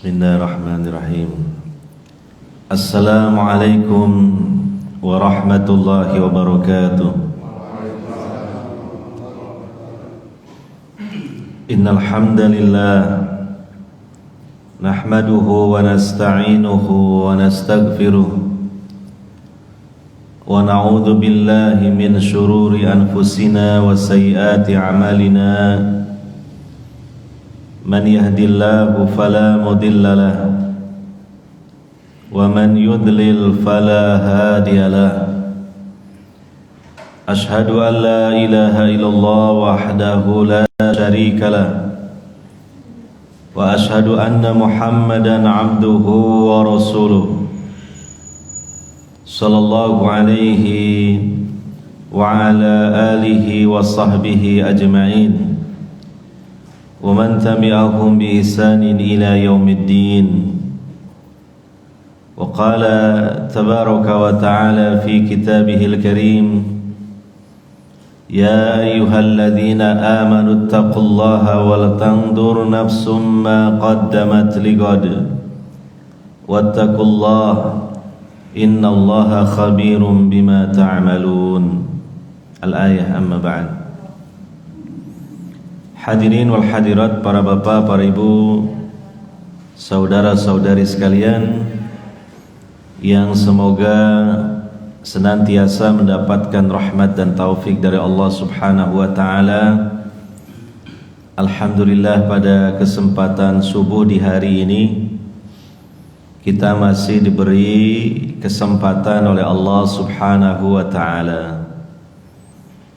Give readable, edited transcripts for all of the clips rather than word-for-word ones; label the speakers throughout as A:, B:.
A: Bismillahirrahmanirrahim. Assalamualaikum warahmatullahi wabarakatuh. Innal hamdalillah nahmaduhu wa nasta'inuhu wa nastaghfiruh wa na'udzu billahi min shururi anfusina wa sayyiati a'malina. Man yahdillahu fala mudilla lahu wa man yudlil fala hadiya lahu. Ashhadu an la ilaha illallah wahdahu la syarika lahu wa ashhadu anna Muhammadan abduhu wa rasuluh sallallahu alaihi wa ala alihi wa sahbihi ajma'in wa man tabi'ahum bi ihsanin ila yaumiddin. Wa qala tabaraka wa ta'ala fi kitabihil karim, ya ayyuhalladzina amanu taqullaha wal tanzur nafsum ma qaddamat lighad wattaqullaha innallaha khabirum bima ta'malun. Al-ayah. Amma ba'd. Hadirin wal hadirat, para bapak, para ibu, saudara-saudari sekalian yang semoga senantiasa mendapatkan rahmat dan taufik dari Allah Subhanahu wa taala. Alhamdulillah, pada kesempatan subuh di hari ini kita masih diberi kesempatan oleh Allah Subhanahu wa taala,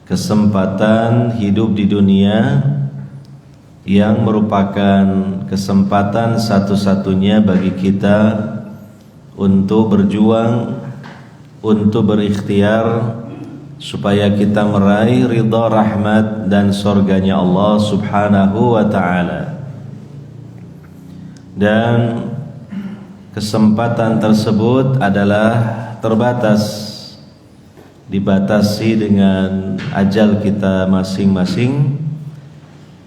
A: kesempatan hidup di dunia yang merupakan kesempatan satu-satunya bagi kita untuk berjuang, untuk berikhtiar supaya kita meraih ridha, rahmat dan surganya Allah Subhanahu wa ta'ala. Dan kesempatan tersebut adalah terbatas, dibatasi dengan ajal kita masing-masing.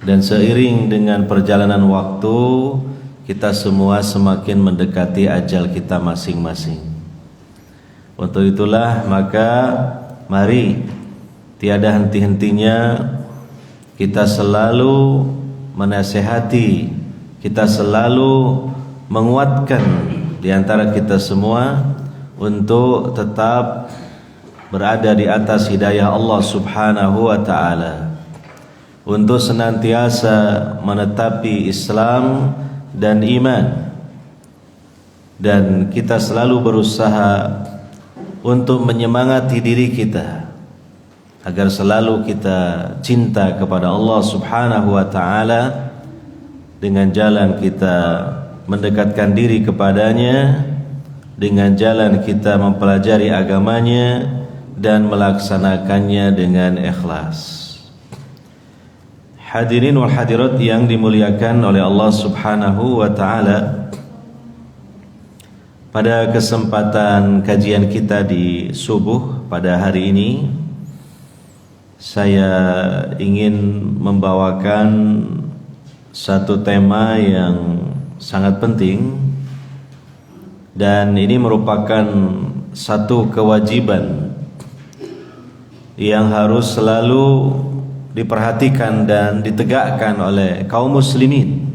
A: Dan seiring dengan perjalanan waktu, kita semua semakin mendekati ajal kita masing-masing. Untuk itulah maka mari tiada henti-hentinya kita selalu menasihati, kita selalu menguatkan di antara kita semua untuk tetap berada di atas hidayah Allah Subhanahu wa ta'ala, untuk senantiasa menetapi Islam dan iman, dan kita selalu berusaha untuk menyemangati diri kita agar selalu kita cinta kepada Allah Subhanahu wa ta'ala dengan jalan kita mendekatkan diri kepadanya, dengan jalan kita mempelajari agamanya dan melaksanakannya dengan ikhlas. Hadirin wal hadirat yang dimuliakan oleh Allah Subhanahu wa ta'ala, pada kesempatan kajian kita di subuh pada hari ini, saya ingin membawakan satu tema yang sangat penting, dan ini merupakan satu kewajiban yang harus selalu diperhatikan dan ditegakkan oleh kaum muslimin.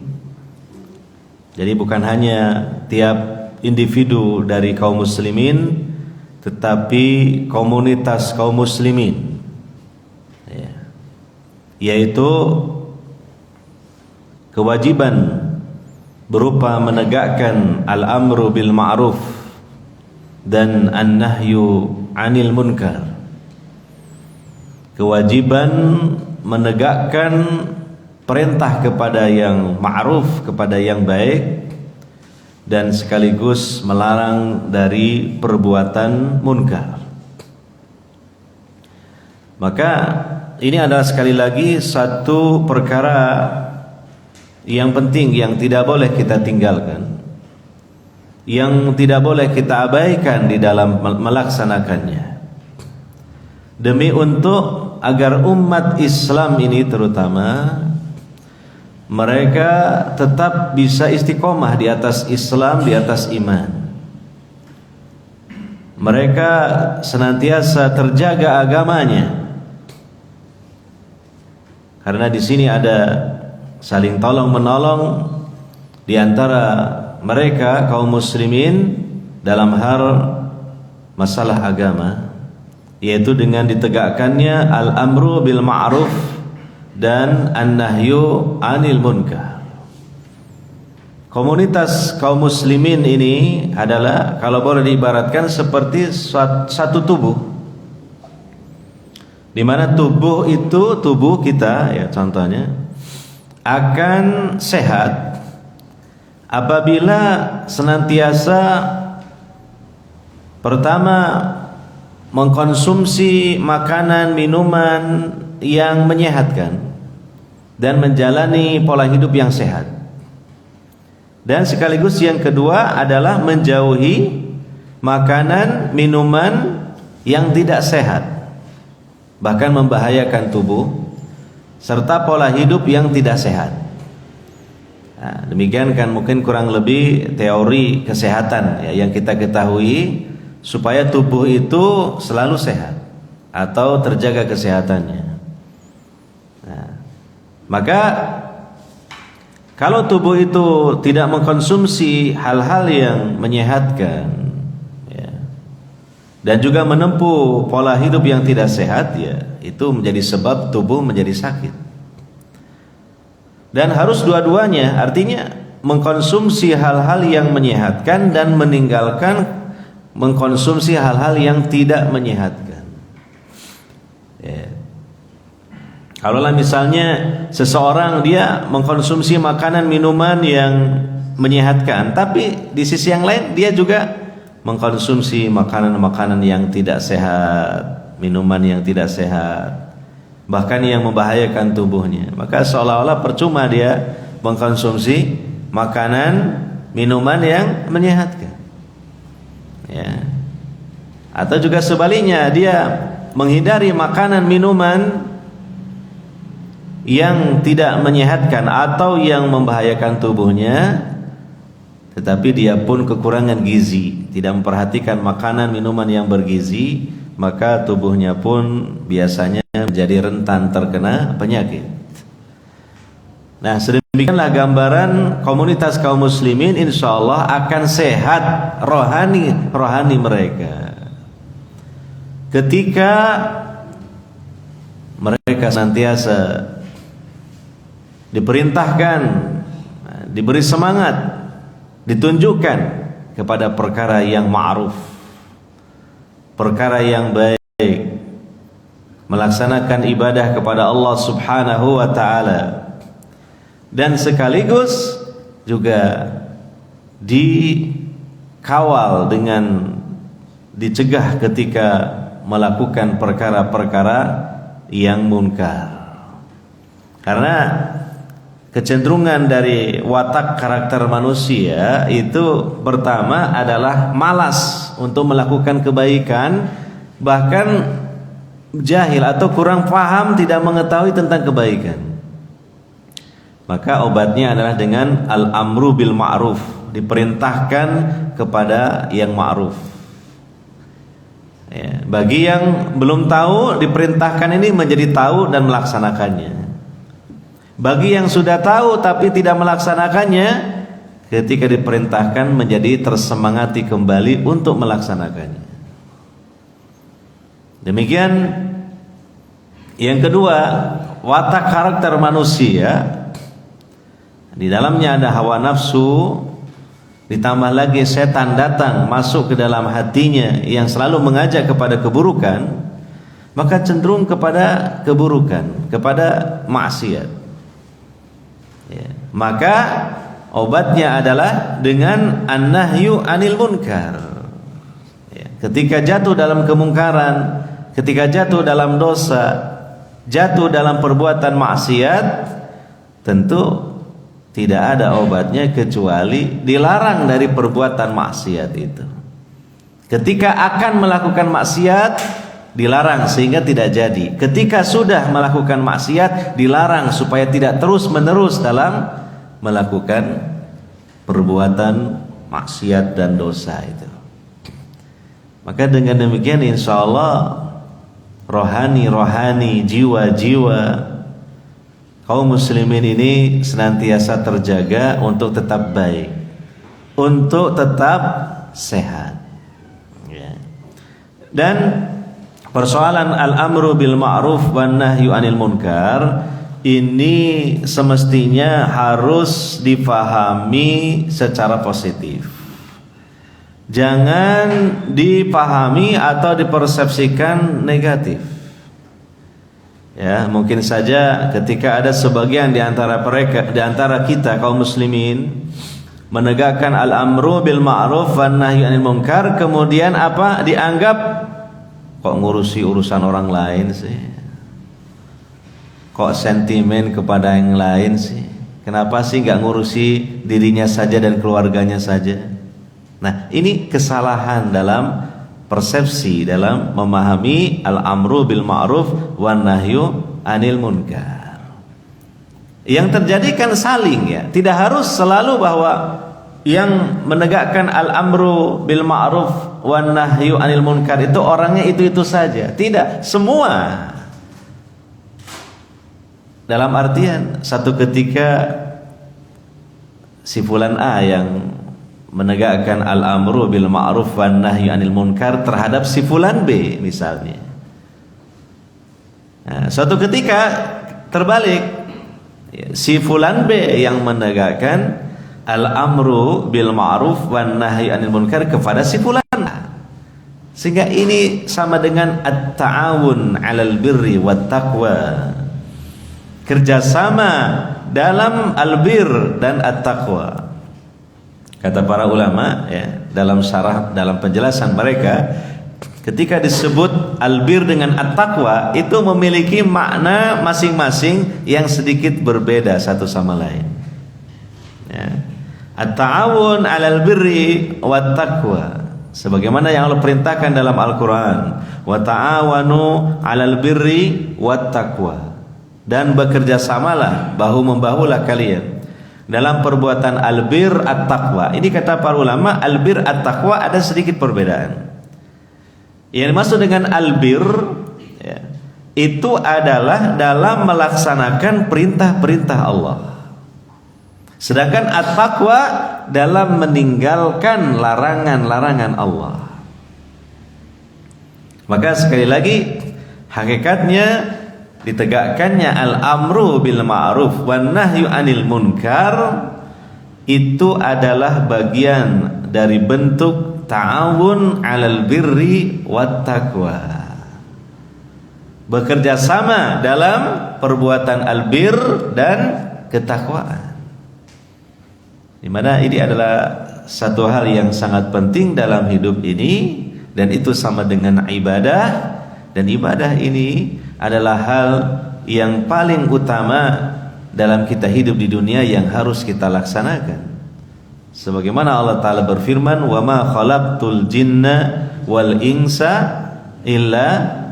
A: Jadi bukan hanya tiap individu dari kaum muslimin, tetapi komunitas kaum muslimin, yaitu kewajiban berupa menegakkan al-amru bil ma'ruf dan an-nahyu 'anil munkar. Kewajiban menegakkan perintah kepada yang ma'ruf, kepada yang baik, dan sekaligus melarang dari perbuatan munkar. Maka ini adalah sekali lagi satu perkara yang penting, yang tidak boleh kita tinggalkan, yang tidak boleh kita abaikan di dalam melaksanakannya, demi untuk agar umat Islam ini terutama mereka tetap bisa istiqomah di atas Islam, di atas iman. Mereka senantiasa terjaga agamanya. Karena di sini ada saling tolong menolong di antara mereka kaum muslimin dalam hal masalah agama, yaitu dengan ditegakkannya al-amru bil ma'ruf dan an-nahyu 'anil munkar. Komunitas kaum muslimin ini adalah, kalau boleh diibaratkan, seperti satu tubuh, di mana tubuh itu, tubuh kita ya contohnya, akan sehat apabila senantiasa pertama mengkonsumsi makanan, minuman yang menyehatkan dan menjalani pola hidup yang sehat. Dan sekaligus yang kedua adalah menjauhi makanan, minuman yang tidak sehat, bahkan membahayakan tubuh, serta pola hidup yang tidak sehat. Nah, demikian kan mungkin kurang lebih teori kesehatan ya, yang kita ketahui supaya tubuh itu selalu sehat atau terjaga kesehatannya. Nah, maka kalau tubuh itu tidak mengkonsumsi hal-hal yang menyehatkan ya, dan juga menempuh pola hidup yang tidak sehat ya, itu menjadi sebab tubuh menjadi sakit. Dan harus dua-duanya, artinya mengkonsumsi hal-hal yang menyehatkan dan meninggalkan mengkonsumsi hal-hal yang tidak menyehatkan ya. Kalaulah misalnya seseorang dia mengkonsumsi makanan minuman yang menyehatkan, tapi di sisi yang lain dia juga mengkonsumsi makanan-makanan yang tidak sehat, minuman yang tidak sehat, bahkan yang membahayakan tubuhnya, maka seolah-olah percuma dia mengkonsumsi makanan, minuman yang menyehatkan ya. Atau juga sebaliknya, dia menghindari makanan, minuman yang tidak menyehatkan atau yang membahayakan tubuhnya, tetapi dia pun kekurangan gizi, tidak memperhatikan makanan, minuman yang bergizi, maka tubuhnya pun biasanya menjadi rentan terkena penyakit. Nah, sedemikianlah gambaran komunitas kaum muslimin, insyaallah akan sehat rohani mereka ketika mereka senantiasa diperintahkan, diberi semangat, ditunjukkan kepada perkara yang ma'ruf, perkara yang baik, melaksanakan ibadah kepada Allah Subhanahu wa ta'ala, dan sekaligus juga dikawal dengan dicegah ketika melakukan perkara-perkara yang munkar. Karena kecenderungan dari watak karakter manusia itu pertama adalah malas untuk melakukan kebaikan, bahkan jahil atau kurang paham, tidak mengetahui tentang kebaikan. Maka obatnya adalah dengan al-amru bil ma'ruf, diperintahkan kepada yang ma'ruf ya. Bagi yang belum tahu, diperintahkan ini menjadi tahu dan melaksanakannya. Bagi yang sudah tahu tapi tidak melaksanakannya, ketika diperintahkan menjadi tersemangati kembali untuk melaksanakannya. Demikian. Yang kedua, watak karakter manusia, di dalamnya ada hawa nafsu, ditambah lagi setan datang masuk ke dalam hatinya yang selalu mengajak kepada keburukan, maka cenderung kepada keburukan, kepada maksiat ya. Maka obatnya adalah dengan an-nahyu 'anil munkar ya. Ketika jatuh dalam kemungkaran, ketika jatuh dalam dosa, jatuh dalam perbuatan maksiat, tentu tidak ada obatnya kecuali dilarang dari perbuatan maksiat itu. Ketika akan melakukan maksiat, dilarang sehingga tidak jadi. Ketika sudah melakukan maksiat, dilarang supaya tidak terus-menerus dalam melakukan perbuatan maksiat dan dosa itu. Maka dengan demikian insya Allah rohani-rohani, jiwa-jiwa kaum muslimin ini senantiasa terjaga untuk tetap baik, untuk tetap sehat. Dan persoalan al-amru bil ma'ruf wan nahyu anil munkar ini semestinya harus difahami secara positif. Jangan dipahami atau dipersepsikan negatif. Ya, mungkin saja ketika ada sebagian di antara kita kaum muslimin menegakkan al-amru bil ma'ruf wan nahyu anil munkar, kemudian apa? Dianggap kok ngurusi urusan orang lain sih? Kok sentimen kepada yang lain sih? Kenapa sih nggak ngurusi dirinya saja dan keluarganya saja? Nah, ini kesalahan dalam persepsi dalam memahami al-amru bil ma'ruf wan nahyu anil munkar. Yang terjadi kan saling, ya. Tidak harus selalu bahwa yang menegakkan al-amru bil ma'ruf wan nahyu anil munkar itu orangnya itu-itu saja. Tidak, semua. Dalam artian satu ketika si fulan A yang menegakkan al-amru bil ma'ruf wan nahyu anil munkar terhadap si fulan B misalnya. Nah, suatu ketika terbalik, si fulan B yang menegakkan al-amru bil ma'ruf wan nahyu anil munkar kepada si fulan A. Sehingga ini sama dengan at-ta'awun 'alal birri wat taqwa. Kerjasama dalam albir dan at-taqwa. Kata para ulama, ya, dalam syarah, dalam penjelasan mereka, ketika disebut albir dengan at-taqwa itu memiliki makna masing-masing yang sedikit berbeda satu sama lain. Ya. At-ta'awun 'alal birri wat taqwa, sebagaimana yang Allah perintahkan dalam Al-Qur'an, wa ta'awanu 'alal birri wat taqwa, dan bekerjasamalah bahu membahulah kalian dalam perbuatan albir at-taqwa. Ini kata para ulama, albir at-taqwa ada sedikit perbedaan. Yang dimaksud dengan albir, ya, itu adalah dalam melaksanakan perintah-perintah Allah. Sedangkan at-taqwa dalam meninggalkan larangan-larangan Allah. Maka sekali lagi, hakikatnya ditegakkannya al-amru bil ma'ruf wan nahyu anil munkar itu adalah bagian dari bentuk ta'awun 'alal birri wat taqwa. Bekerja sama dalam perbuatan albir dan ketakwaan. Di mana ini adalah satu hal yang sangat penting dalam hidup ini, dan itu sama dengan ibadah, dan ibadah ini adalah hal yang paling utama dalam kita hidup di dunia yang harus kita laksanakan. Sebagaimana Allah Ta'ala berfirman, wa ma khalaqtul jinna wal insa illa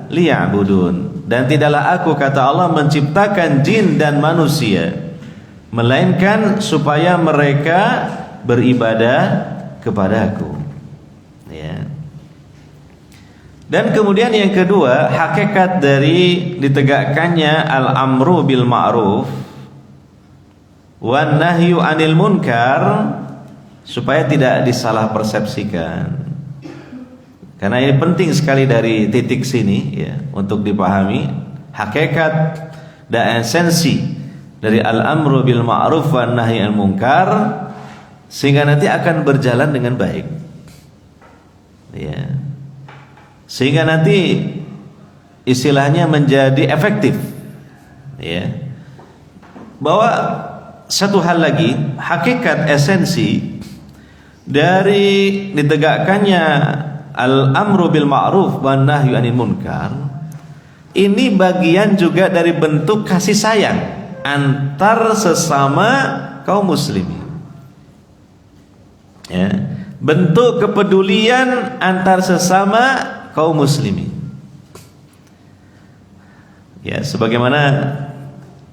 A: liya'budun. Dan tidaklah aku, kata Allah, menciptakan jin dan manusia melainkan supaya mereka beribadah kepadaku. Ya. Dan kemudian yang kedua, hakikat dari ditegakkannya al-amru bil ma'ruf wan nahyu anil munkar, supaya tidak disalah persepsikan. Karena ini penting sekali dari titik sini, ya, untuk dipahami hakikat dan esensi dari al-amru bil ma'ruf wan nahyu anil munkar, sehingga nanti akan berjalan dengan baik. Ya. Sehingga nanti istilahnya menjadi efektif, ya. Bahwa satu hal lagi, hakikat esensi dari ditegakkannya al-amru bil ma'ruf wan nahyu anil munkar ini bagian juga dari bentuk kasih sayang antar sesama kaum muslimin, ya. Bentuk kepedulian antar sesama kaum muslimin. Ya, sebagaimana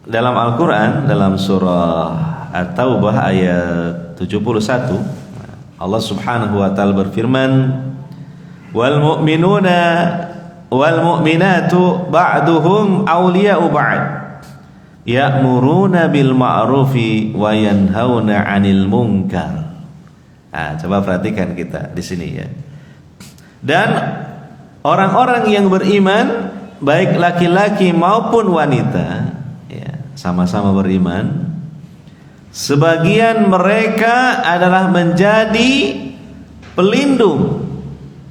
A: dalam Al-Qur'an dalam surah At-Taubah ayat 71 Allah Subhanahu wa taala berfirman, "Wal mu'minuna wal mu'minatu ba'duhum awliya'u ba'd ya'muruna bil ma'rufi wa yanhauna 'anil munkar." Nah, coba perhatikan kita di sini ya. Dan orang-orang yang beriman baik laki-laki maupun wanita ya, sama-sama beriman, sebagian mereka adalah menjadi pelindung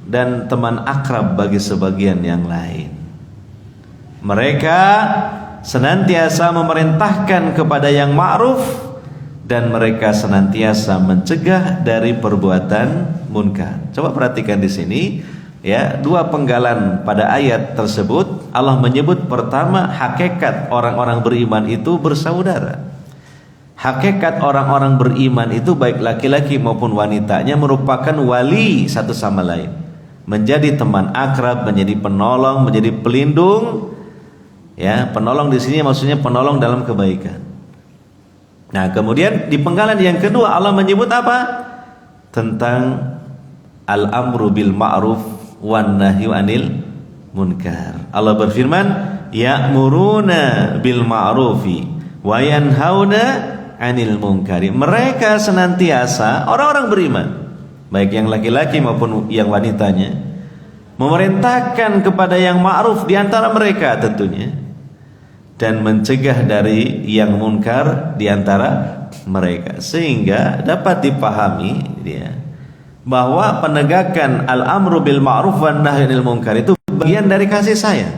A: dan teman akrab bagi sebagian yang lain. Mereka senantiasa memerintahkan kepada yang ma'ruf dan mereka senantiasa mencegah dari perbuatan munkar. Coba perhatikan di sini ya, dua penggalan pada ayat tersebut. Allah menyebut pertama hakikat orang-orang beriman itu bersaudara. Hakikat orang-orang beriman itu baik laki-laki maupun wanitanya merupakan wali satu sama lain, menjadi teman akrab, menjadi penolong, menjadi pelindung. Ya, penolong di sini maksudnya penolong dalam kebaikan. Nah, kemudian di penggalan yang kedua Allah menyebut apa? Tentang al-amru bil ma'ruf wan nahyu anil munkar. Allah berfirman, ya'muruna bil ma'rufi wa yanhauna 'anil munkari. Mereka senantiasa orang-orang beriman, baik yang laki-laki maupun yang wanitanya, memerintahkan kepada yang ma'ruf di antara mereka tentunya, dan mencegah dari yang munkar di antara mereka, sehingga dapat dipahami dia bahwa penegakan al-amru bil ma'ruf wan nahyi 'anil munkar itu bagian dari kasih sayang,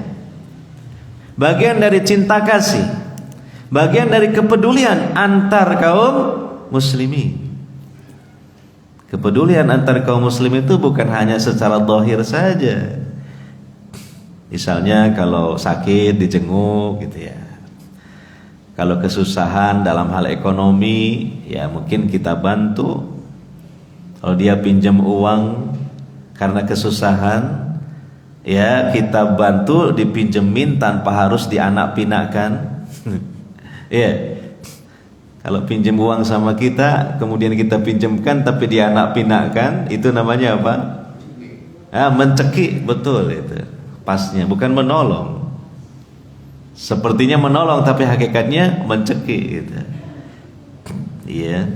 A: bagian dari cinta kasih, bagian dari kepedulian antar kaum muslimin. Kepedulian antar kaum muslim itu bukan hanya secara zahir saja. Misalnya kalau sakit dijenguk gitu ya. Kalau kesusahan dalam hal ekonomi ya mungkin kita bantu. Kalau dia pinjam uang karena kesusahan ya kita bantu dipinjemin tanpa harus dianak pinakkan. Ya. Kalau pinjam uang sama kita kemudian kita pinjamkan tapi dianak pinakkan, itu namanya apa? Mencekik, betul itu. Pasnya bukan menolong. Sepertinya menolong tapi hakikatnya mencekik gitu. Iya.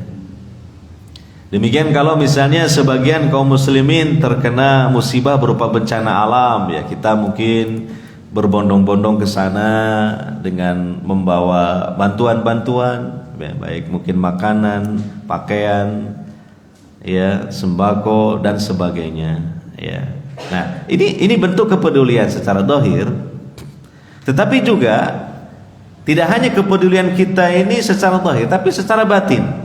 A: Demikian kalau misalnya sebagian kaum muslimin terkena musibah berupa bencana alam ya, kita mungkin berbondong-bondong ke sana dengan membawa bantuan-bantuan ya, baik mungkin makanan, pakaian, ya, sembako dan sebagainya ya. Nah, ini bentuk kepedulian secara zahir. Tetapi juga tidak hanya kepedulian kita ini secara zahir, tapi secara batin.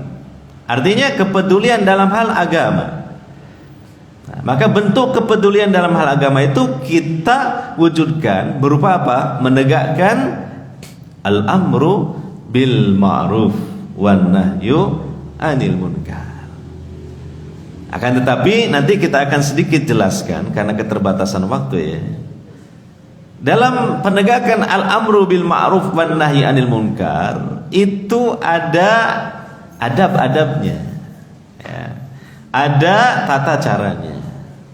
A: Artinya kepedulian dalam hal agama. Nah, maka bentuk kepedulian dalam hal agama itu kita wujudkan berupa apa? Menegakkan al-amru bil ma'ruf wan nahyu 'anil munkar. Akan tetapi nanti kita akan sedikit jelaskan karena keterbatasan waktu ya. Dalam penegakan al-amru bil ma'ruf wan nahyi 'anil munkar itu ada adab-adabnya ya. Ada tata caranya,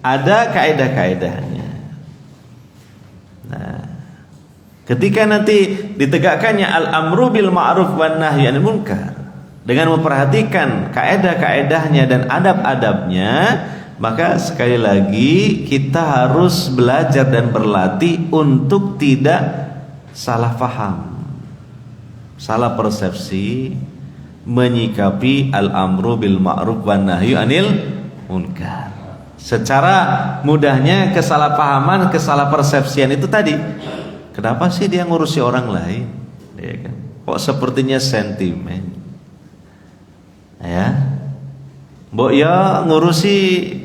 A: ada kaidah-kaidahnya. Nah, ketika nanti ditegakkannya al-amru bil ma'ruf wan nahyi 'anil munkar dengan memperhatikan kaidah-kaidahnya dan adab-adabnya, maka sekali lagi kita harus belajar dan berlatih untuk tidak salah paham, salah persepsi menyikapi al-amru bil ma'ruf wan nahyu 'anil munkar. Secara mudahnya kesalahpahaman, kesalahpersepsian itu tadi. Kenapa sih dia ngurusi orang lain? Ya kan? Kok sepertinya sentimen? Ya, mbok ya ngurusi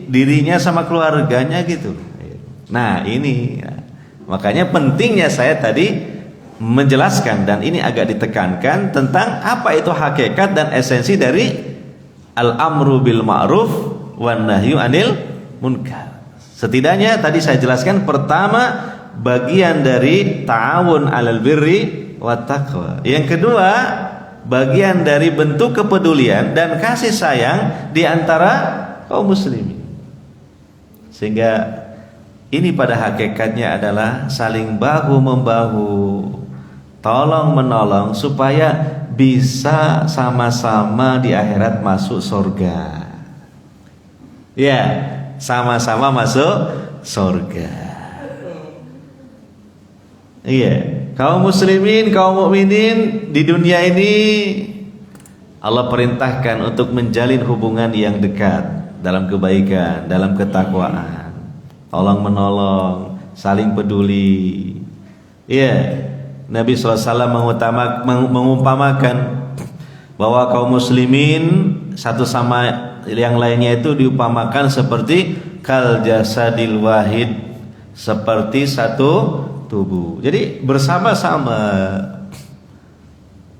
A: dirinya sama keluarganya gitu. Nah ini makanya pentingnya saya tadi menjelaskan, dan ini agak ditekankan tentang apa itu hakikat dan esensi dari al-amru bil ma'ruf wan nahyu 'anil munkar. Setidaknya tadi saya jelaskan, pertama bagian dari ta'awun 'alal birri wat taqwa. Yang kedua, bagian dari bentuk kepedulian dan kasih sayang di antara kaum muslimin. Sehingga ini pada hakikatnya adalah saling bahu membahu, tolong menolong supaya bisa sama-sama di akhirat masuk surga. Ya, sama-sama masuk surga. Iya, kaum muslimin, kaum mukminin di dunia ini Allah perintahkan untuk menjalin hubungan yang dekat dalam kebaikan, dalam ketakwaan, tolong menolong, saling peduli. Iya, Nabi SAW mengumpamakan bahwa kaum muslimin satu sama yang lainnya itu diumpamakan seperti kal jasadil wahid, seperti satu tubuh. Jadi bersama-sama,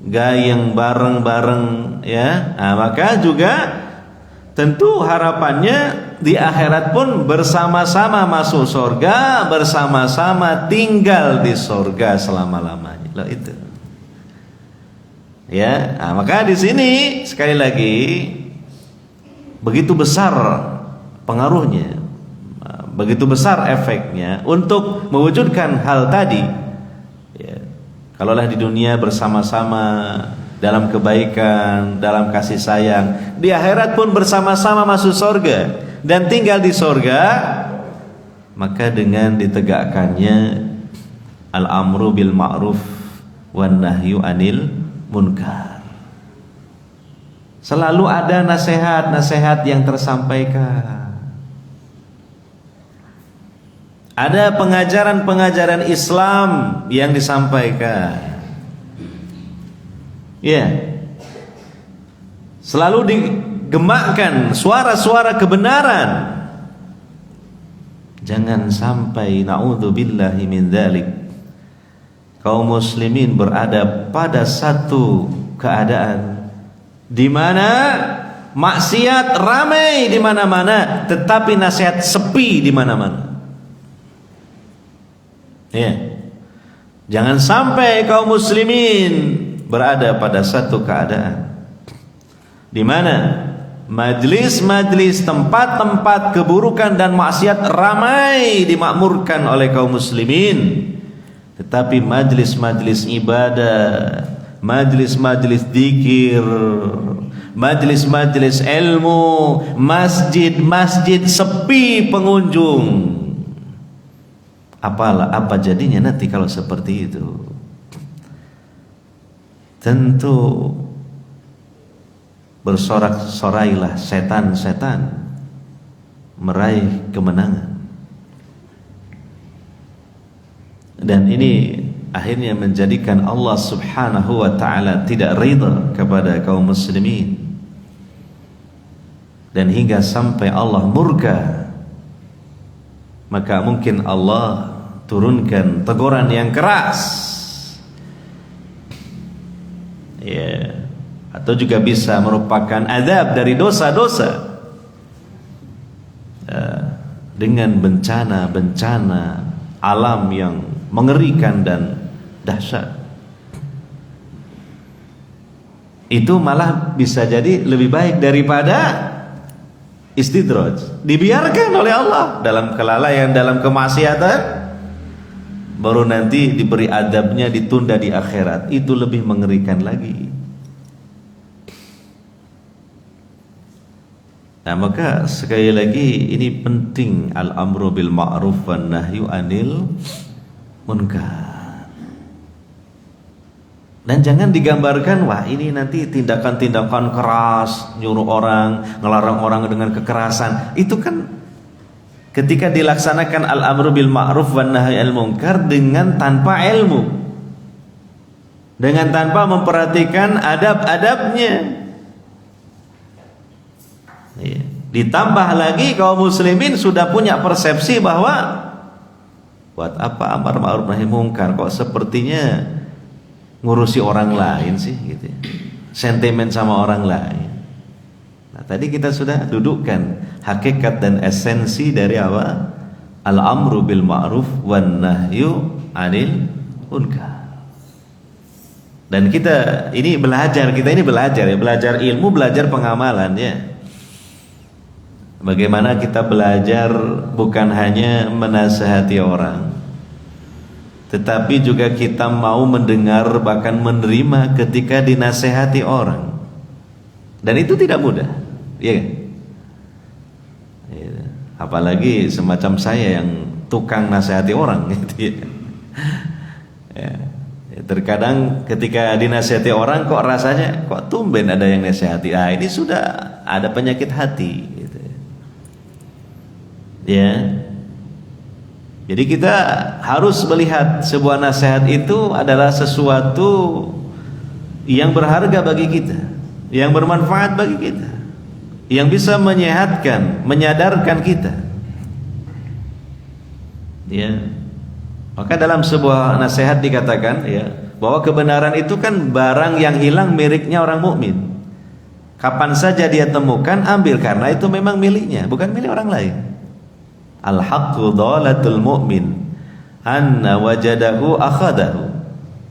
A: gayeng bareng-bareng, ya. Nah, maka juga tentu harapannya di akhirat pun bersama-sama masuk surga, bersama-sama tinggal di surga selama-lamanya. Loh itu. Ya, nah, maka di sini sekali lagi begitu besar pengaruhnya, begitu besar efeknya untuk mewujudkan hal tadi. Ya, kalaulah di dunia bersama-sama dalam kebaikan, dalam kasih sayang, di akhirat pun bersama-sama masuk surga dan tinggal di surga, maka dengan ditegakkannya al-amru bil ma'ruf wan nahyu anil munkar, selalu ada nasihat-nasihat yang tersampaikan, ada pengajaran-pengajaran Islam yang disampaikan. Ya, selalu digemakkan suara-suara kebenaran. Jangan sampai naudzubillahi min dzalik kaum muslimin berada pada satu keadaan di mana maksiat ramai di mana-mana, tetapi nasihat sepi di mana-mana. Ya, jangan sampai kaum muslimin berada pada satu keadaan di mana majlis-majlis, tempat-tempat keburukan dan maksiat ramai dimakmurkan oleh kaum muslimin, tetapi majlis-majlis ibadah, majlis-majlis zikir, majlis-majlis ilmu, masjid-masjid sepi pengunjung. Apa jadinya nanti kalau seperti itu? Tentu bersorak-sorailah setan-setan meraih kemenangan. Dan ini akhirnya menjadikan Allah Subhanahu wa ta'ala tidak ridha kepada kaum muslimin, dan hingga sampai Allah murka. Maka mungkin Allah turunkan teguran yang keras, ya, atau juga bisa merupakan azab dari dosa-dosa, dengan bencana-bencana alam yang mengerikan dan dahsyat. Itu malah bisa jadi lebih baik daripada istidraj, dibiarkan oleh Allah dalam kelalaian, dalam kemaksiatan, baru nanti diberi adabnya ditunda di akhirat. Itu lebih mengerikan lagi. Nah, maka sekali lagi ini penting al-amru bil ma'ruf wan nahyu anil munkar. Dan jangan digambarkan, wah ini nanti tindakan-tindakan keras, nyuruh orang, ngelarang orang dengan kekerasan. Itu kan ketika dilaksanakan al-amru bil ma'ruf wan nahyi anil munkar dengan tanpa ilmu, dengan tanpa memperhatikan adab-adabnya. Ditambah lagi kaum muslimin sudah punya persepsi bahwa buat apa amar ma'ruf nahi munkar, kok sepertinya ngurusi orang lain sih gitu ya. Sentimen sama orang lain. Nah, tadi kita sudah dudukkan hakikat dan esensi dari apa? Al-amru bil ma'ruf wan nahyu 'anil munkar. Dan kita ini belajar ya, belajar ilmu, belajar pengamalan ya. Bagaimana kita belajar bukan hanya menasihati orang, tetapi juga kita mau mendengar bahkan menerima ketika dinasihati orang. Dan itu tidak mudah, ya kan? Apalagi semacam saya yang tukang nasihati orang gitu ya. Terkadang ketika dinasihati orang kok rasanya kok tumben ada yang nasihati. Ini sudah ada penyakit hati gitu. Ya. Jadi kita harus melihat sebuah nasihat itu adalah sesuatu yang berharga bagi kita, yang bermanfaat bagi kita, yang bisa menyehatkan, menyadarkan kita. Ya. Maka dalam sebuah nasihat dikatakan ya, bahwa kebenaran itu kan barang yang hilang miliknya orang mukmin. Kapan saja dia temukan, ambil, karena itu memang miliknya, bukan milik orang lain. Al-haqqu dhalatul mu'min anna wajadahu akhadahu.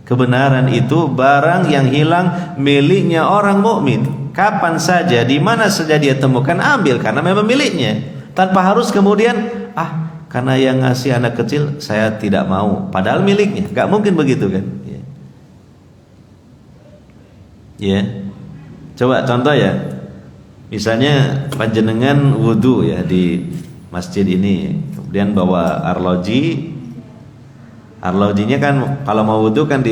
A: Kebenaran itu barang yang hilang miliknya orang mukmin. Kapan saja, di mana saja dia temukan, ambil, karena memang miliknya. Tanpa harus kemudian karena yang ngasih anak kecil saya tidak mau, padahal miliknya. Gak mungkin begitu kan? Ya. Coba contoh ya. Misalnya panjenengan wudu ya di masjid ini, kemudian bawa arloji. Arlojinya kan kalau mau wudu kan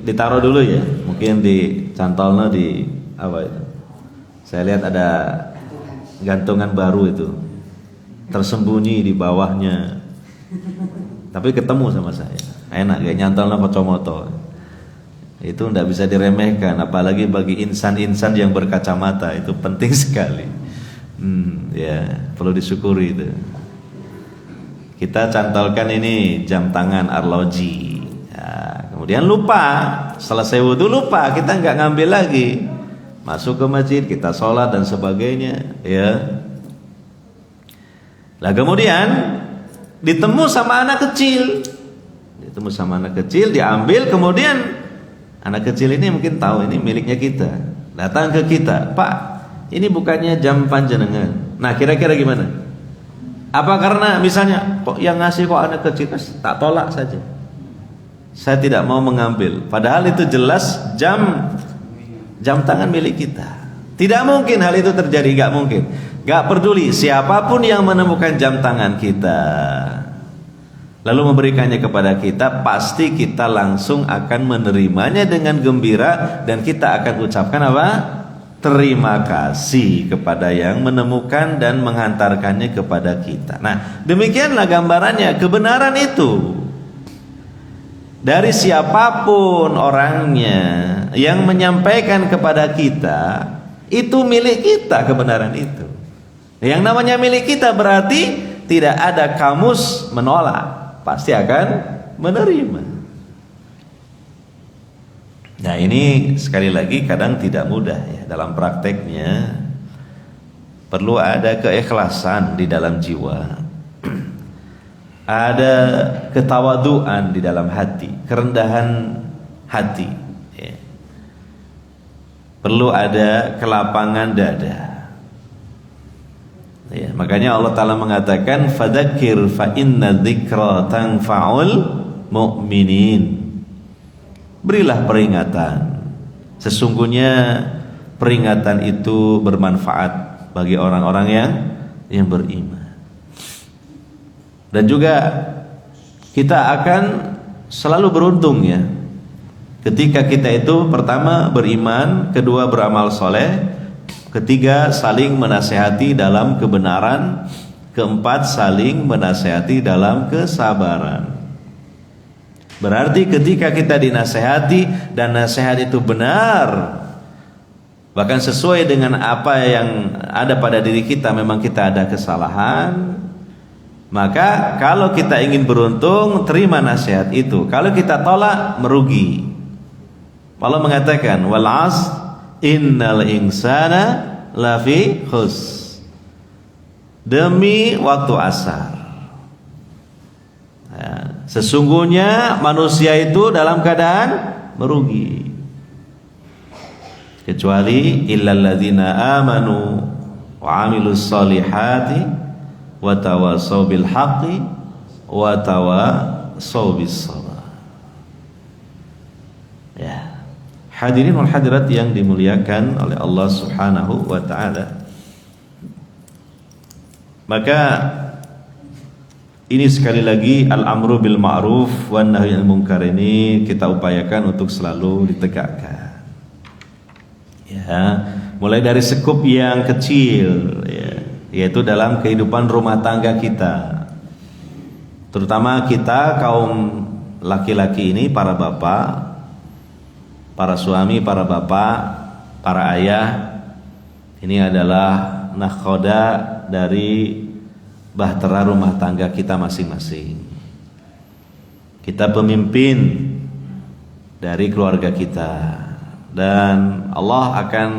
A: ditaruh dulu ya. Mungkin dicantolnya di apa itu? Saya lihat ada gantungan baru itu, tersembunyi di bawahnya, tapi ketemu sama saya, enak kayak nyantolnya kocomoto. Itu tidak bisa diremehkan, apalagi bagi insan-insan yang berkacamata, itu penting sekali. Ya, perlu disyukuri itu. Kita cantolkan ini jam tangan arloji. Ya, kemudian lupa, selesai wudhu lupa, kita nggak ngambil lagi. Masuk ke masjid, kita sholat dan sebagainya. Ya. Lah kemudian ditemu sama anak kecil. Diambil, kemudian anak kecil ini mungkin tahu ini miliknya kita. Datang ke kita, "Pak, ini bukannya jam panjenengan." Nah, kira-kira gimana? Apa karena misalnya kok yang ngasih kok anak kecil, tak tolak saja. Saya tidak mau mengambil. Padahal itu jelas jam tangan milik kita. Tidak mungkin hal itu terjadi, gak mungkin. Gak peduli siapapun yang menemukan jam tangan kita lalu memberikannya kepada kita, pasti kita langsung akan menerimanya dengan gembira, dan kita akan ucapkan apa? Terima kasih kepada yang menemukan dan menghantarkannya kepada kita. Nah, demikianlah gambarannya. Kebenaran itu dari siapapun orangnya yang menyampaikan kepada kita, itu milik kita. Kebenaran itu yang namanya milik kita berarti tidak ada kamus menolak, pasti akan menerima. Nah, ini sekali lagi kadang tidak mudah ya dalam prakteknya. Perlu ada keikhlasan di dalam jiwa, ada ketawaduan di dalam hati, kerendahan hati ya. Perlu ada kelapangan dada ya. Makanya Allah Ta'ala mengatakan, fadzakir fa inna dzikra tanfa'ul mu'minin. Berilah peringatan, sesungguhnya peringatan itu bermanfaat bagi orang-orang yang beriman. Dan juga kita akan selalu beruntung ya, ketika kita itu pertama beriman, kedua beramal soleh, ketiga saling menasehati dalam kebenaran, keempat saling menasehati dalam kesabaran. Berarti ketika kita dinasehati dan nasihat itu benar, bahkan sesuai dengan apa yang ada pada diri kita, memang kita ada kesalahan, maka kalau kita ingin beruntung, terima nasihat itu. Kalau kita tolak, merugi. Allah mengatakan, wal 'asr innal insana lafi khus. Demi waktu asar, Sesungguhnya manusia itu dalam keadaan merugi, kecuali illal ladzina amanu wa amilus solihati wa tawasaw bil haqqi wa tawasaw bis sabr. Ya, hadirin wal hadirat yang dimuliakan oleh Allah Subhanahu wa taala. Maka ini sekali lagi al-amru bil ma'ruf wan nahyi anil munkar ini kita upayakan untuk selalu ditegakkan. Ya, mulai dari sekup yang kecil, ya, yaitu dalam kehidupan rumah tangga kita. Terutama kita kaum laki-laki ini, para bapak, para suami, para bapak, para ayah, ini adalah nakhoda dari bahtera rumah tangga kita masing-masing. Kita pemimpin dari keluarga kita, dan Allah akan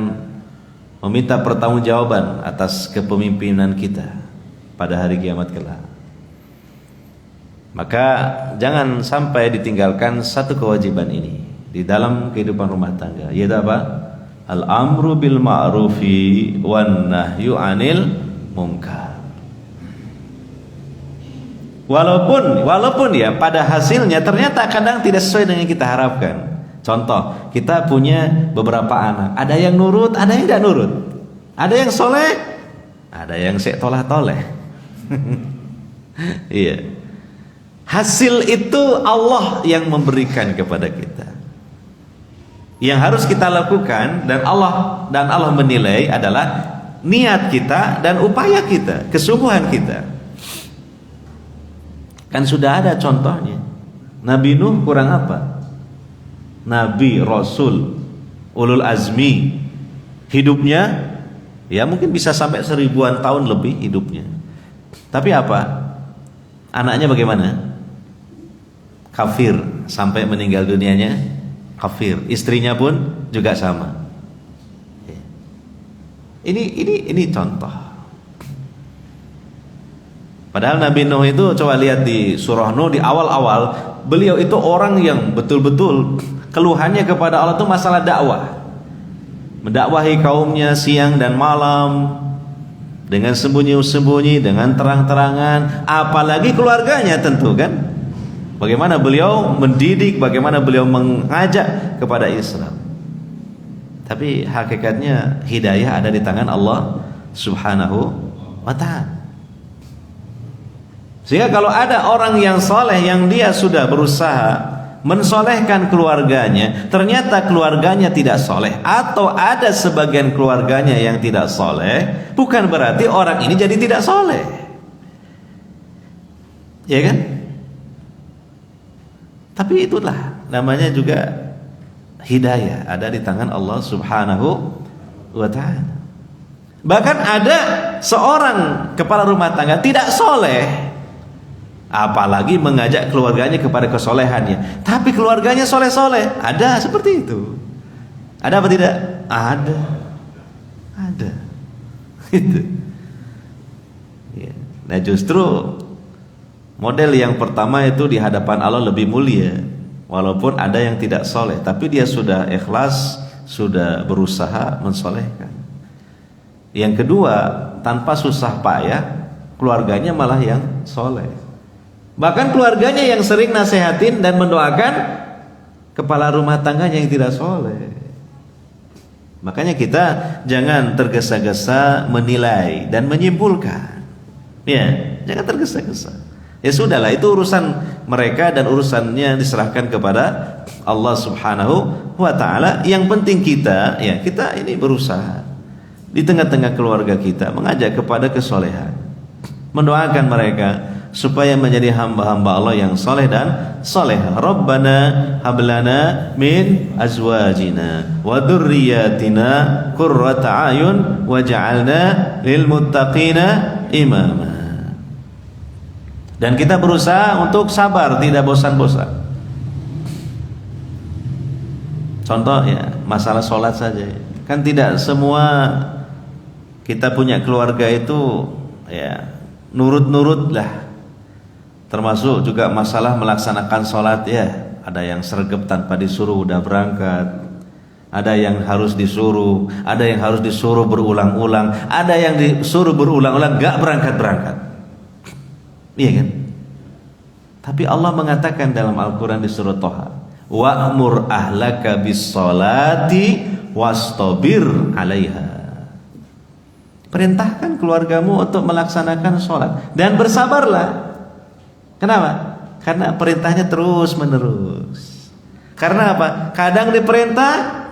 A: meminta pertanggungjawaban atas kepemimpinan kita pada hari kiamat kelak. Maka jangan sampai ditinggalkan satu kewajiban ini di dalam kehidupan rumah tangga, yaitu apa? Al-amru bil ma'rufi wan nahyu anil munkar. Walaupun ya pada hasilnya ternyata kadang tidak sesuai dengan yang kita harapkan. Contoh, kita punya beberapa anak, ada yang nurut, ada yang tidak nurut, ada yang soleh, ada yang tolah-toleh. Iya. Hasil itu Allah yang memberikan kepada kita. Yang harus kita lakukan dan Allah menilai adalah niat kita dan upaya kita, kesungguhan kita. Kan sudah ada contohnya. Nabi Nuh kurang apa? Nabi, Rasul, ulul azmi, hidupnya ya mungkin bisa sampai 1000-an tahun lebih hidupnya. Tapi apa? Anaknya bagaimana? Kafir sampai meninggal dunianya kafir. Istrinya pun juga sama. Ini contoh. Padahal Nabi Nuh itu, coba lihat di surah Nuh di awal-awal, beliau itu orang yang betul-betul keluhannya kepada Allah itu masalah dakwah. Mendakwahi kaumnya siang dan malam, dengan sembunyi-sembunyi, dengan terang-terangan, apalagi keluarganya tentu kan. Bagaimana beliau mendidik, bagaimana beliau mengajak kepada Islam. Tapi hakikatnya hidayah ada di tangan Allah Subhanahu wa ta'ala. Sehingga kalau ada orang yang soleh, yang dia sudah berusaha mensolehkan keluarganya, ternyata keluarganya tidak soleh, atau ada sebagian keluarganya yang tidak soleh, bukan berarti orang ini jadi tidak soleh. Ya kan? Tapi itulah namanya juga hidayah, ada di tangan Allah Subhanahu wa ta'ala. Bahkan ada seorang kepala rumah tangga tidak soleh, apalagi mengajak keluarganya kepada kesolehannya, tapi keluarganya soleh-soleh. Ada seperti itu. Ada apa tidak? Ada. Itu. Ya. Nah justru model yang pertama itu di hadapan Allah lebih mulia. Walaupun ada yang tidak soleh, tapi dia sudah ikhlas, sudah berusaha mensolehkan. Yang kedua, tanpa susah payah, keluarganya malah yang soleh. Bahkan keluarganya yang sering nasihatin dan mendoakan kepala rumah tangganya yang tidak soleh. Makanya kita jangan tergesa-gesa menilai dan menyimpulkan. Ya, jangan tergesa-gesa. Ya sudahlah, itu urusan mereka dan urusannya diserahkan kepada Allah Subhanahu wa ta'ala. Yang penting kita ini berusaha di tengah-tengah keluarga kita mengajak kepada kesolehan, mendoakan mereka supaya menjadi hamba-hamba Allah yang soleh dan solehah. Rabbana hablana min azwajina wa dzurriyyatina qurrata a'yun waj'alna lil muttaqina imama. Dan kita berusaha untuk sabar, tidak bosan-bosan. Contoh ya, masalah sholat saja. Kan tidak semua kita punya keluarga itu ya nurut-nurut lah. Termasuk juga masalah melaksanakan sholat ya. Ada yang sregep tanpa disuruh udah berangkat. Ada yang harus disuruh, ada yang harus disuruh berulang-ulang, ada yang disuruh berulang-ulang gak berangkat-berangkat. Iya kan? Tapi Allah mengatakan dalam Al-Quran di surah Thaha, wa'mur ahlaka bis sholati wastabir 'alaiha. Perintahkan keluargamu untuk melaksanakan sholat dan bersabarlah. Kenapa? Karena perintahnya terus menerus. Karena apa? Kadang diperintah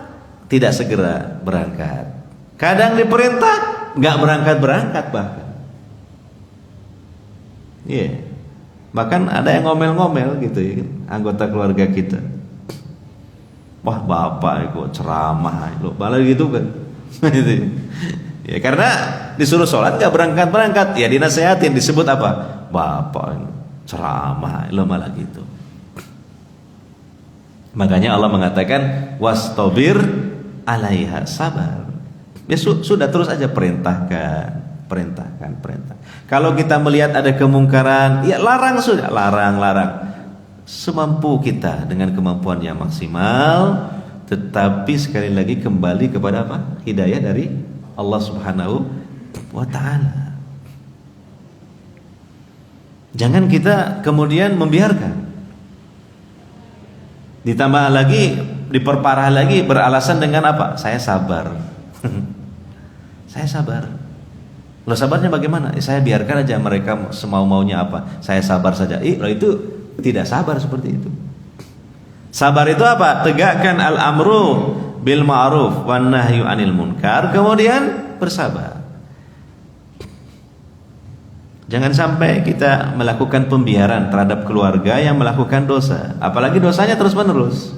A: tidak segera berangkat. Kadang diperintah nggak berangkat bahkan. Iya. Yeah. Bahkan ada yang ngomel-ngomel gitu ya, anggota keluarga kita. Wah, bapak itu ceramah, lo malah gitu kan. Ya karena disuruh sholat nggak berangkat, ya dinasehatin, disebut apa? Bapak ini ceramah, lo malah gitu. Makanya Allah mengatakan wastabir 'alaiha, sabar. Ya sudah terus aja perintahkan. Kalau kita melihat ada kemungkaran, ya larang sudah, larang. Semampu kita dengan kemampuan yang maksimal, tetapi sekali lagi kembali kepada apa? Hidayah dari Allah Subhanahu wa ta'ala. Jangan kita kemudian membiarkan. Ditambah lagi, diperparah lagi beralasan dengan apa? Saya sabar. Saya sabar. Lo sabarnya bagaimana? Saya biarkan aja mereka semau-maunya apa. Saya sabar saja. Lo itu tidak sabar seperti itu. Sabar itu apa? Tegakkan al-amru bil ma'ruf wan nahyu 'anil munkar, kemudian bersabar. Jangan sampai kita melakukan pembiaran terhadap keluarga yang melakukan dosa, apalagi dosanya terus-menerus.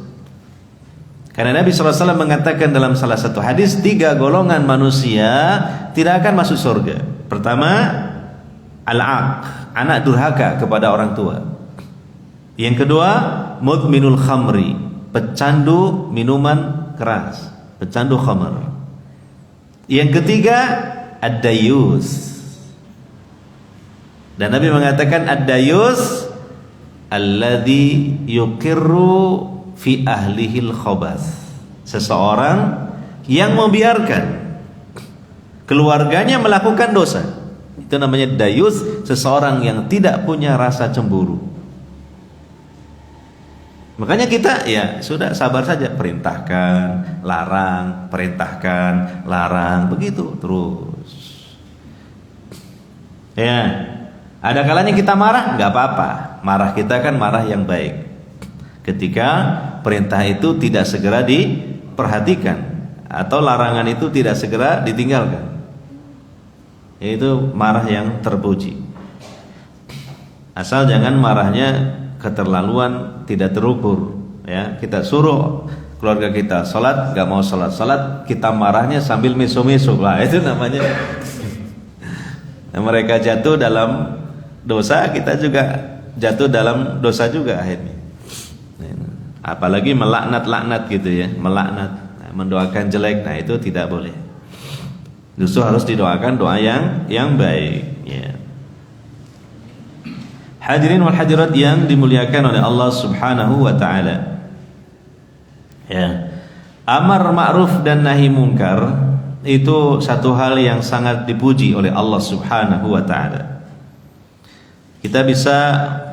A: Karena Nabi SAW mengatakan dalam salah satu hadis, 3 golongan manusia tidak akan masuk surga. Pertama, al-aq, anak durhaka kepada orang tua. Yang kedua, mudminul khamri, pecandu minuman keras, pecandu khamr. Yang ketiga, ad-dayus. Dan Nabi mengatakan ad-dayus alladzi yuqirru fi ahlihil khabas, seseorang yang membiarkan keluarganya melakukan dosa. Itu namanya dayus, seseorang yang tidak punya rasa cemburu. Makanya kita ya sudah sabar saja, perintahkan, larang, perintahkan, larang, begitu terus. Ya, ada kalanya kita marah, nggak apa-apa. Marah kita kan marah yang baik. Ketika perintah itu tidak segera diperhatikan atau larangan itu tidak segera ditinggalkan, yaitu marah yang terpuji. Asal jangan marahnya keterlaluan, tidak terukur. Ya, kita suruh keluarga kita sholat, nggak mau sholat, kita marahnya sambil meso-meso, lah itu namanya. Nah, mereka jatuh dalam dosa, kita juga jatuh dalam dosa juga akhirnya. Apalagi melaknat gitu ya, melaknat, mendoakan jelek, nah itu tidak boleh. Justru harus didoakan doa yang baik. Ya. Hadirin wal hadirat yang dimuliakan oleh Allah Subhanahu wa ta'ala. Ya. Amar ma'ruf dan nahi munkar itu satu hal yang sangat dipuji oleh Allah Subhanahu wa ta'ala. Kita bisa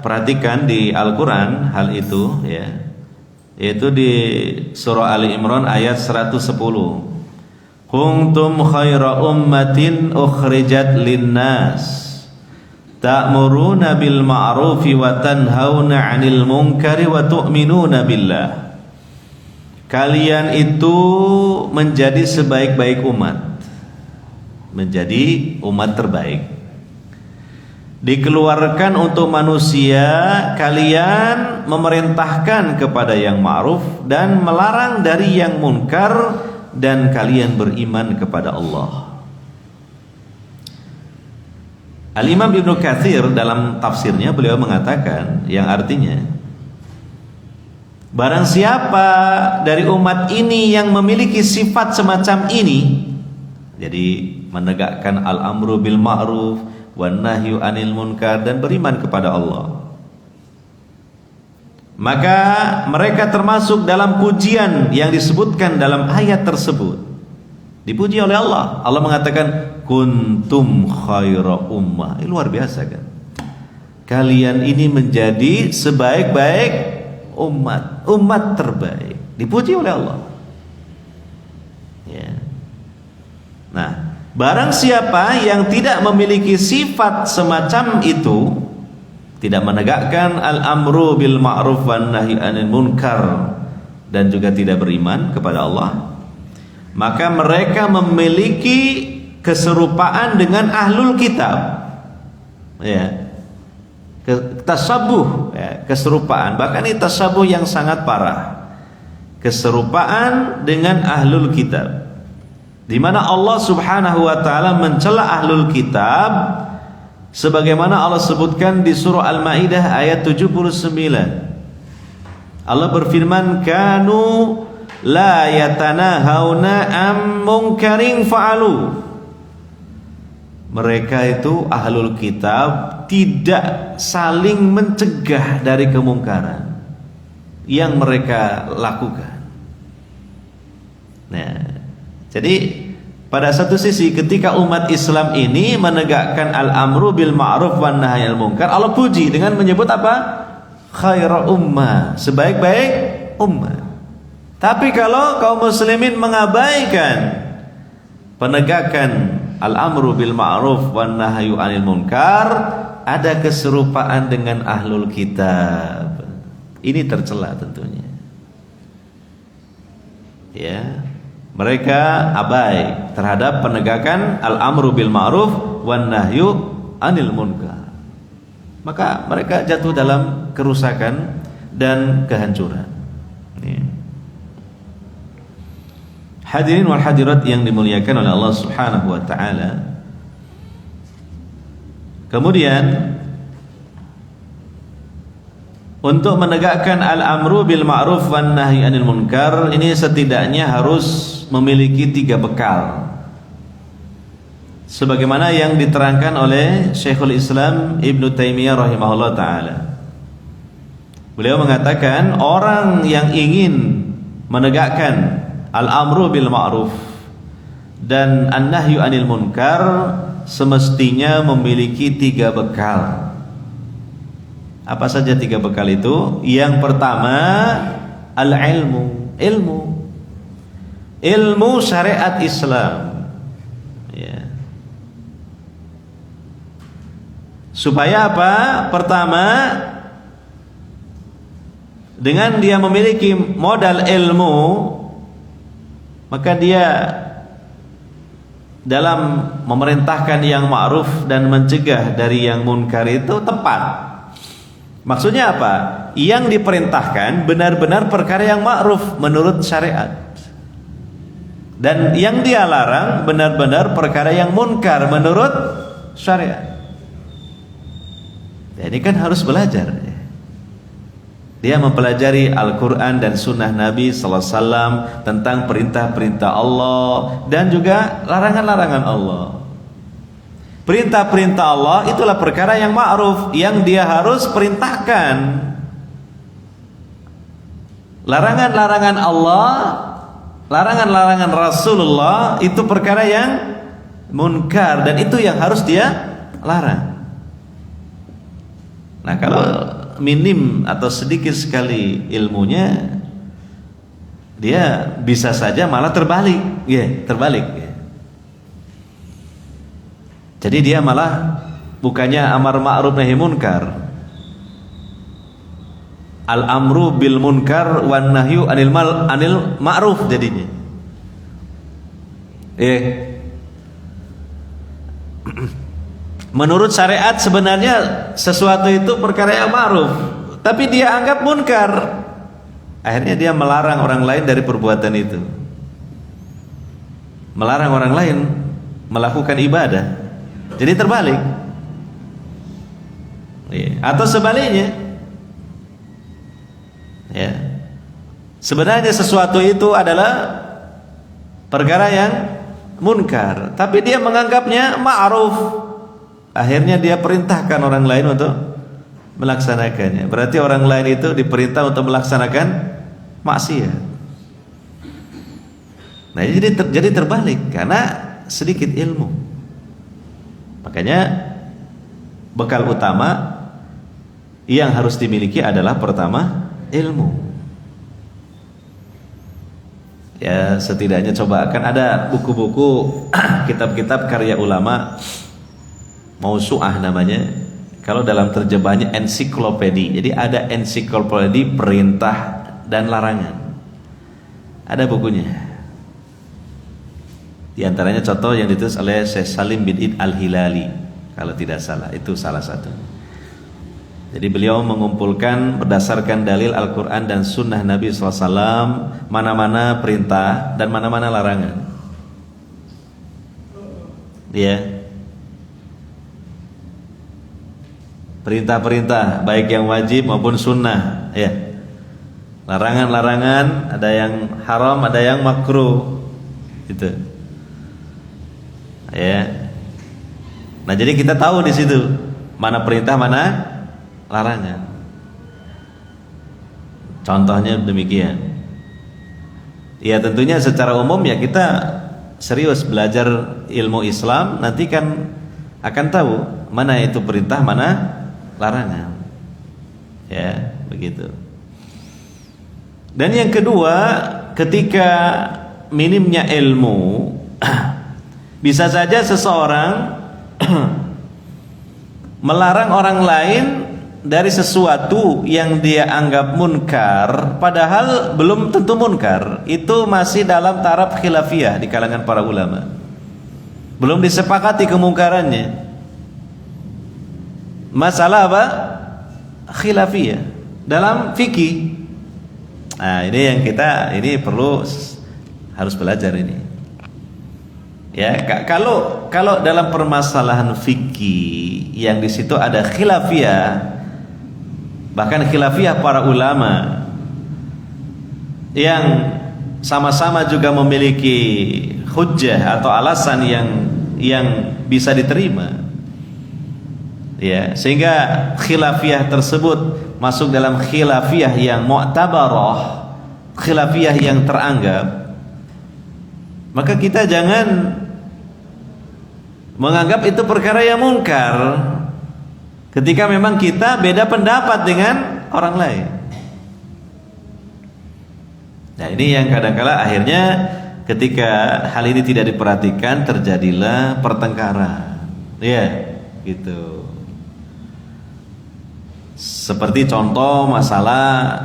A: perhatikan di Al-Quran hal itu ya, yaitu di surah Ali Imran ayat 110. Kuntum khaira ummatin ukhrijat linnas ta'muruna bil ma'rufi wa tanhauna 'anil munkari wa tu'minuna billah. Kalian itu menjadi sebaik-baik umat, menjadi umat terbaik. Dikeluarkan untuk manusia, kalian memerintahkan kepada yang ma'ruf dan melarang dari yang munkar, dan kalian beriman kepada Allah. Al-Imam Ibnu Katsir dalam tafsirnya beliau mengatakan yang artinya, barang siapa dari umat ini yang memiliki sifat semacam ini, jadi menegakkan al-amru bil ma'ruf wan nahyu 'anil munkar dan beriman kepada Allah, Maka mereka termasuk dalam pujian yang disebutkan dalam ayat tersebut. Dipuji oleh Allah. Allah mengatakan kuntum khaira ummah. Ini luar biasa kan? Kalian ini menjadi sebaik-baik umat terbaik. Dipuji oleh Allah. Ya. Nah, barang siapa yang tidak memiliki sifat semacam itu, tidak menegakkan al-amru bil ma'ruf wan nahyi 'anil munkar, dan juga tidak beriman kepada Allah, maka mereka memiliki keserupaan dengan ahlul kitab. Ya. Tasabuh, ya, keserupaan, bahkan ini tasabuh yang sangat parah. Keserupaan dengan ahlul kitab, di mana Allah Subhanahu wa taala mencela ahlul kitab sebagaimana Allah sebutkan di surah Al-Maidah ayat 79. Allah berfirman, kanu la yatanahawna am munkarin fa'alu. Mereka itu ahlul kitab tidak saling mencegah dari kemungkaran yang mereka lakukan. Nah, jadi pada satu sisi ketika umat Islam ini menegakkan al-amru bil ma'ruf wan nahyi 'anil munkar, Allah puji dengan menyebut apa? Khairu ummah, sebaik-baik ummah. Tapi kalau kaum muslimin mengabaikan penegakan al-amru bil ma'ruf wan nahyi 'anil munkar, ada keserupaan dengan ahlul kitab. Ini tercela tentunya. Ya. Mereka abai terhadap penegakan al-amru bil ma'ruf wan nahyu 'anil munkar. Maka mereka jatuh dalam kerusakan dan kehancuran. Ya. Hadirin wal hadirat yang dimuliakan oleh Allah Subhanahu wa taala. Kemudian untuk menegakkan al-amru bil ma'ruf wan nahyi 'anil munkar ini setidaknya harus memiliki 3 bekal. Sebagaimana yang diterangkan oleh Syekhul Islam Ibnu Taimiyah rahimahullah taala. Beliau mengatakan orang yang ingin menegakkan al-amru bil ma'ruf dan an-nahyu 'anil munkar semestinya memiliki 3 bekal. Apa saja 3 bekal itu? Yang pertama, al-ilmu, ilmu syariat Islam. Ya. Supaya apa? Pertama, dengan dia memiliki modal ilmu, maka dia dalam memerintahkan yang ma'ruf dan mencegah dari yang munkar itu tepat. Maksudnya apa? Yang diperintahkan benar-benar perkara yang ma'ruf menurut syariat, dan yang dia larang benar-benar perkara yang munkar menurut syariat. Ini kan harus belajar. Dia mempelajari Al-Quran dan Sunnah Nabi Sallallahu Alaihi Wasallam tentang perintah-perintah Allah dan juga larangan-larangan Allah. Perintah-perintah Allah itulah perkara yang ma'ruf, yang dia harus perintahkan. Larangan-larangan Allah, larangan-larangan Rasulullah itu perkara yang munkar, dan itu yang harus dia larang. Nah, kalau minim atau sedikit sekali ilmunya, dia bisa saja malah terbalik, terbalik. Jadi dia malah bukannya amar ma'ruf nahi munkar, al-amru bil munkar wan nahyu anil ma'ruf jadinya. Menurut syariat sebenarnya sesuatu itu perkara yang ma'ruf, tapi dia anggap munkar. Akhirnya dia melarang orang lain dari perbuatan itu, melarang orang lain melakukan ibadah. Jadi terbalik. Atau sebaliknya, sebenarnya sesuatu itu adalah perkara yang munkar, tapi dia menganggapnya ma'ruf. Akhirnya dia perintahkan orang lain untuk melaksanakannya. Berarti orang lain itu diperintah untuk melaksanakan maksiat. Nah, jadi terbalik karena sedikit ilmu. Makanya bekal utama yang harus dimiliki adalah pertama ilmu. Ya, setidaknya coba, kan ada buku-buku kitab-kitab karya ulama, mausu'ah namanya. Kalau dalam terjemahannya ensiklopedi. Jadi ada ensiklopedi perintah dan larangan. Ada bukunya. Di antaranya contoh yang ditulis oleh Syekh Salim bin Id Al-Hilali, kalau tidak salah, itu salah satu. Jadi beliau mengumpulkan berdasarkan dalil Al-Quran dan Sunnah Nabi SAW mana-mana perintah dan mana-mana larangan. Ya, perintah-perintah baik yang wajib maupun sunnah. Ya, larangan-larangan ada yang haram, ada yang makruh. Gitu. Ya. Nah, jadi kita tahu di situ mana perintah, mana larangan. Contohnya demikian. Ya, tentunya secara umum ya kita serius belajar ilmu Islam, nanti kan akan tahu mana itu perintah, mana larangan. Ya, begitu. Dan yang kedua, ketika minimnya ilmu, bisa saja seseorang melarang orang lain dari sesuatu yang dia anggap munkar, padahal belum tentu munkar. Itu masih dalam taraf khilafiyah di kalangan para ulama. Belum disepakati kemungkarannya. Masalah apa? Khilafiyah dalam fikih. Nah, ini yang kita perlu harus belajar ini. Ya, kalau dalam permasalahan fikih yang di situ ada khilafiyah, bahkan khilafiyah para ulama yang sama-sama juga memiliki hujjah atau alasan yang bisa diterima. Ya, sehingga khilafiyah tersebut masuk dalam khilafiyah yang mu'tabarah, khilafiyah yang teranggap, maka kita jangan menganggap itu perkara yang munkar ketika memang kita beda pendapat dengan orang lain. Nah, ini yang kadang-kala akhirnya ketika hal ini tidak diperhatikan terjadilah pertengkaran. Ya, gitu. Seperti contoh masalah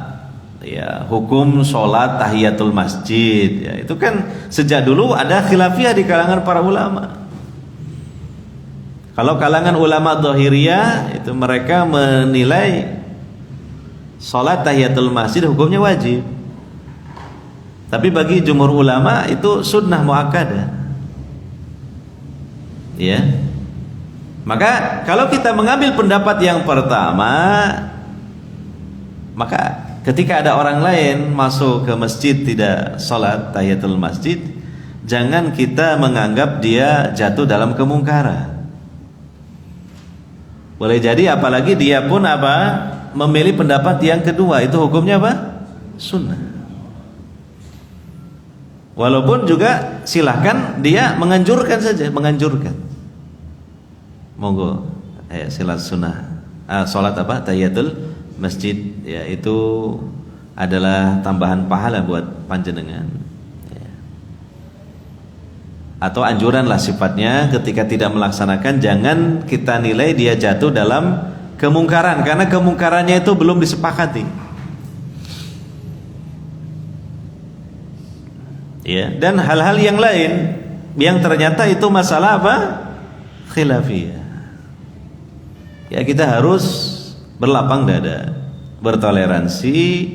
A: ya hukum sholat tahiyatul masjid. Ya, itu kan sejak dulu ada khilafiyah di kalangan para ulama. Kalau kalangan ulama Dhahiriyah itu mereka menilai sholat tahiyatul masjid hukumnya wajib. Tapi bagi jumhur ulama itu sunnah muakkadah. Ya. Maka kalau kita mengambil pendapat yang pertama, maka ketika ada orang lain masuk ke masjid tidak sholat tahiyatul masjid, jangan kita menganggap dia jatuh dalam kemungkaran. Boleh jadi apalagi dia pun memilih pendapat yang kedua, itu hukumnya apa? Sunnah. Walaupun juga silahkan dia menganjurkan saja, menganjurkan. Monggo, salat sunnah, salat tahiyatul masjid, ya itu adalah tambahan pahala buat panjenengan. Ya. Atau anjuran lah sifatnya, ketika tidak melaksanakan jangan kita nilai dia jatuh dalam kemungkaran, karena kemungkarannya itu belum disepakati. Ya, dan hal-hal yang lain yang ternyata itu masalah apa? Khilafiyah. Ya, kita harus berlapang dada, bertoleransi,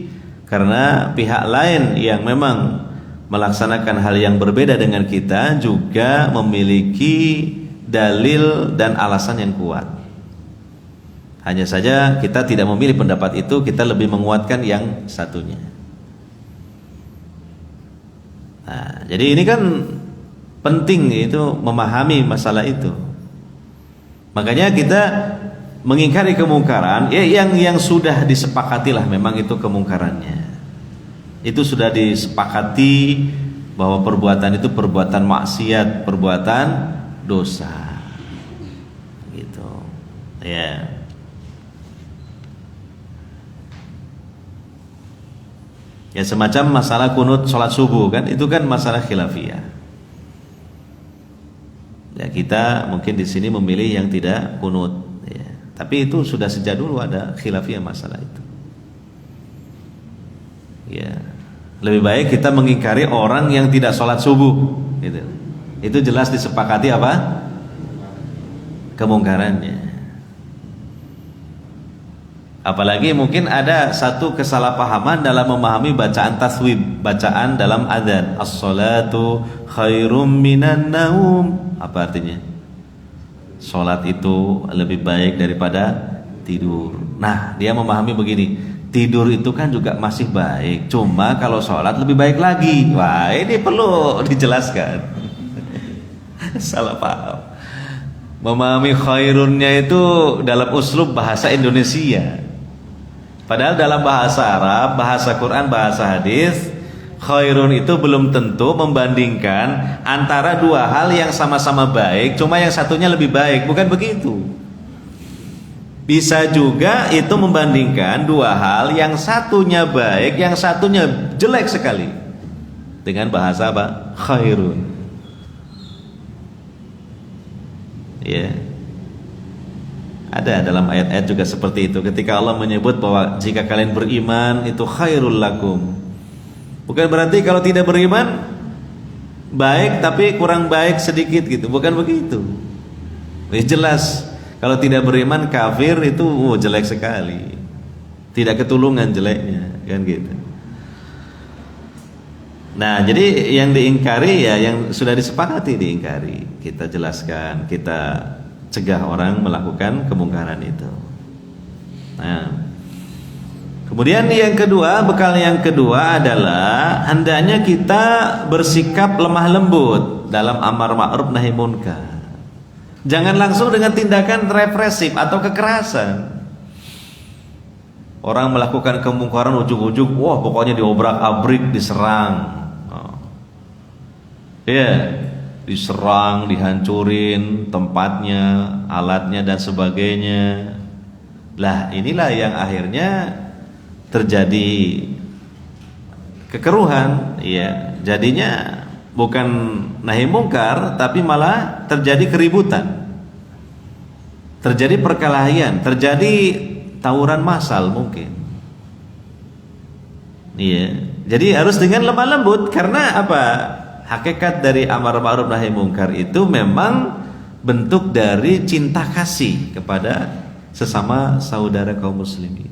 A: karena pihak lain yang memang melaksanakan hal yang berbeda dengan kita juga memiliki dalil dan alasan yang kuat. Hanya saja kita tidak memilih pendapat itu, kita lebih menguatkan yang satunya. Nah, jadi ini kan penting itu memahami masalah itu. Makanya kita mengingkari kemungkaran, ya yang sudah disepakatilah memang itu kemungkarannya. Itu sudah disepakati bahwa perbuatan itu perbuatan maksiat, perbuatan dosa. Gitu. Ya. Ya semacam masalah kunut sholat subuh kan, itu kan masalah khilafiyah. Ya kita mungkin di sini memilih yang tidak kunut. Ya. Tapi itu sudah sejak dulu ada khilafiyah masalah itu. Ya. Lebih baik kita mengingkari orang yang tidak sholat subuh. Gitu. Itu jelas disepakati apa? Kemungkarannya. Apalagi mungkin ada satu kesalahpahaman dalam memahami bacaan taswib, bacaan dalam adzan. As-salatu khairum minan naum. Apa artinya? Salat itu lebih baik daripada tidur. Nah, dia memahami begini, tidur itu kan juga masih baik, cuma kalau salat lebih baik lagi. Wah, ini perlu dijelaskan. Salah paham. Memahami khairunnya itu dalam uslub bahasa Indonesia. Padahal dalam bahasa Arab, bahasa Quran, bahasa hadis, khairun itu belum tentu membandingkan antara dua hal yang sama-sama baik, cuma yang satunya lebih baik, bukan begitu. Bisa juga itu membandingkan dua hal yang satunya baik, yang satunya jelek sekali. Dengan bahasa apa? Khairun. Ya. Ada dalam ayat-ayat juga seperti itu. Ketika Allah menyebut bahwa jika kalian beriman itu khairul lakum. Bukan berarti kalau tidak beriman baik tapi kurang baik sedikit gitu. Bukan begitu. Jelas kalau tidak beriman kafir itu jelek sekali. Tidak ketulungan jeleknya, kan gitu. Nah, jadi yang diingkari ya yang sudah disepakati diingkari. Kita jelaskan, kita cegah orang melakukan kemungkaran itu. Nah, kemudian yang kedua, bekal yang kedua adalah hendaknya kita bersikap lemah lembut dalam amar ma'ruf nahi munkar. Jangan langsung dengan tindakan represif atau kekerasan. Orang melakukan kemungkaran ujung-ujung, wah pokoknya diobrak-abrik, diserang. Ya, diserang, dihancurin tempatnya, alatnya dan sebagainya. Lah inilah yang akhirnya terjadi kekeruhan, ya. Jadinya bukan nahi mungkar tapi malah terjadi keributan. Terjadi perkelahian, terjadi tawuran massal mungkin. Iya. Jadi harus dengan lemah lembut karena apa? Hakikat dari amar ma'ruf nahi munkar itu memang bentuk dari cinta kasih kepada sesama saudara kaum muslimin.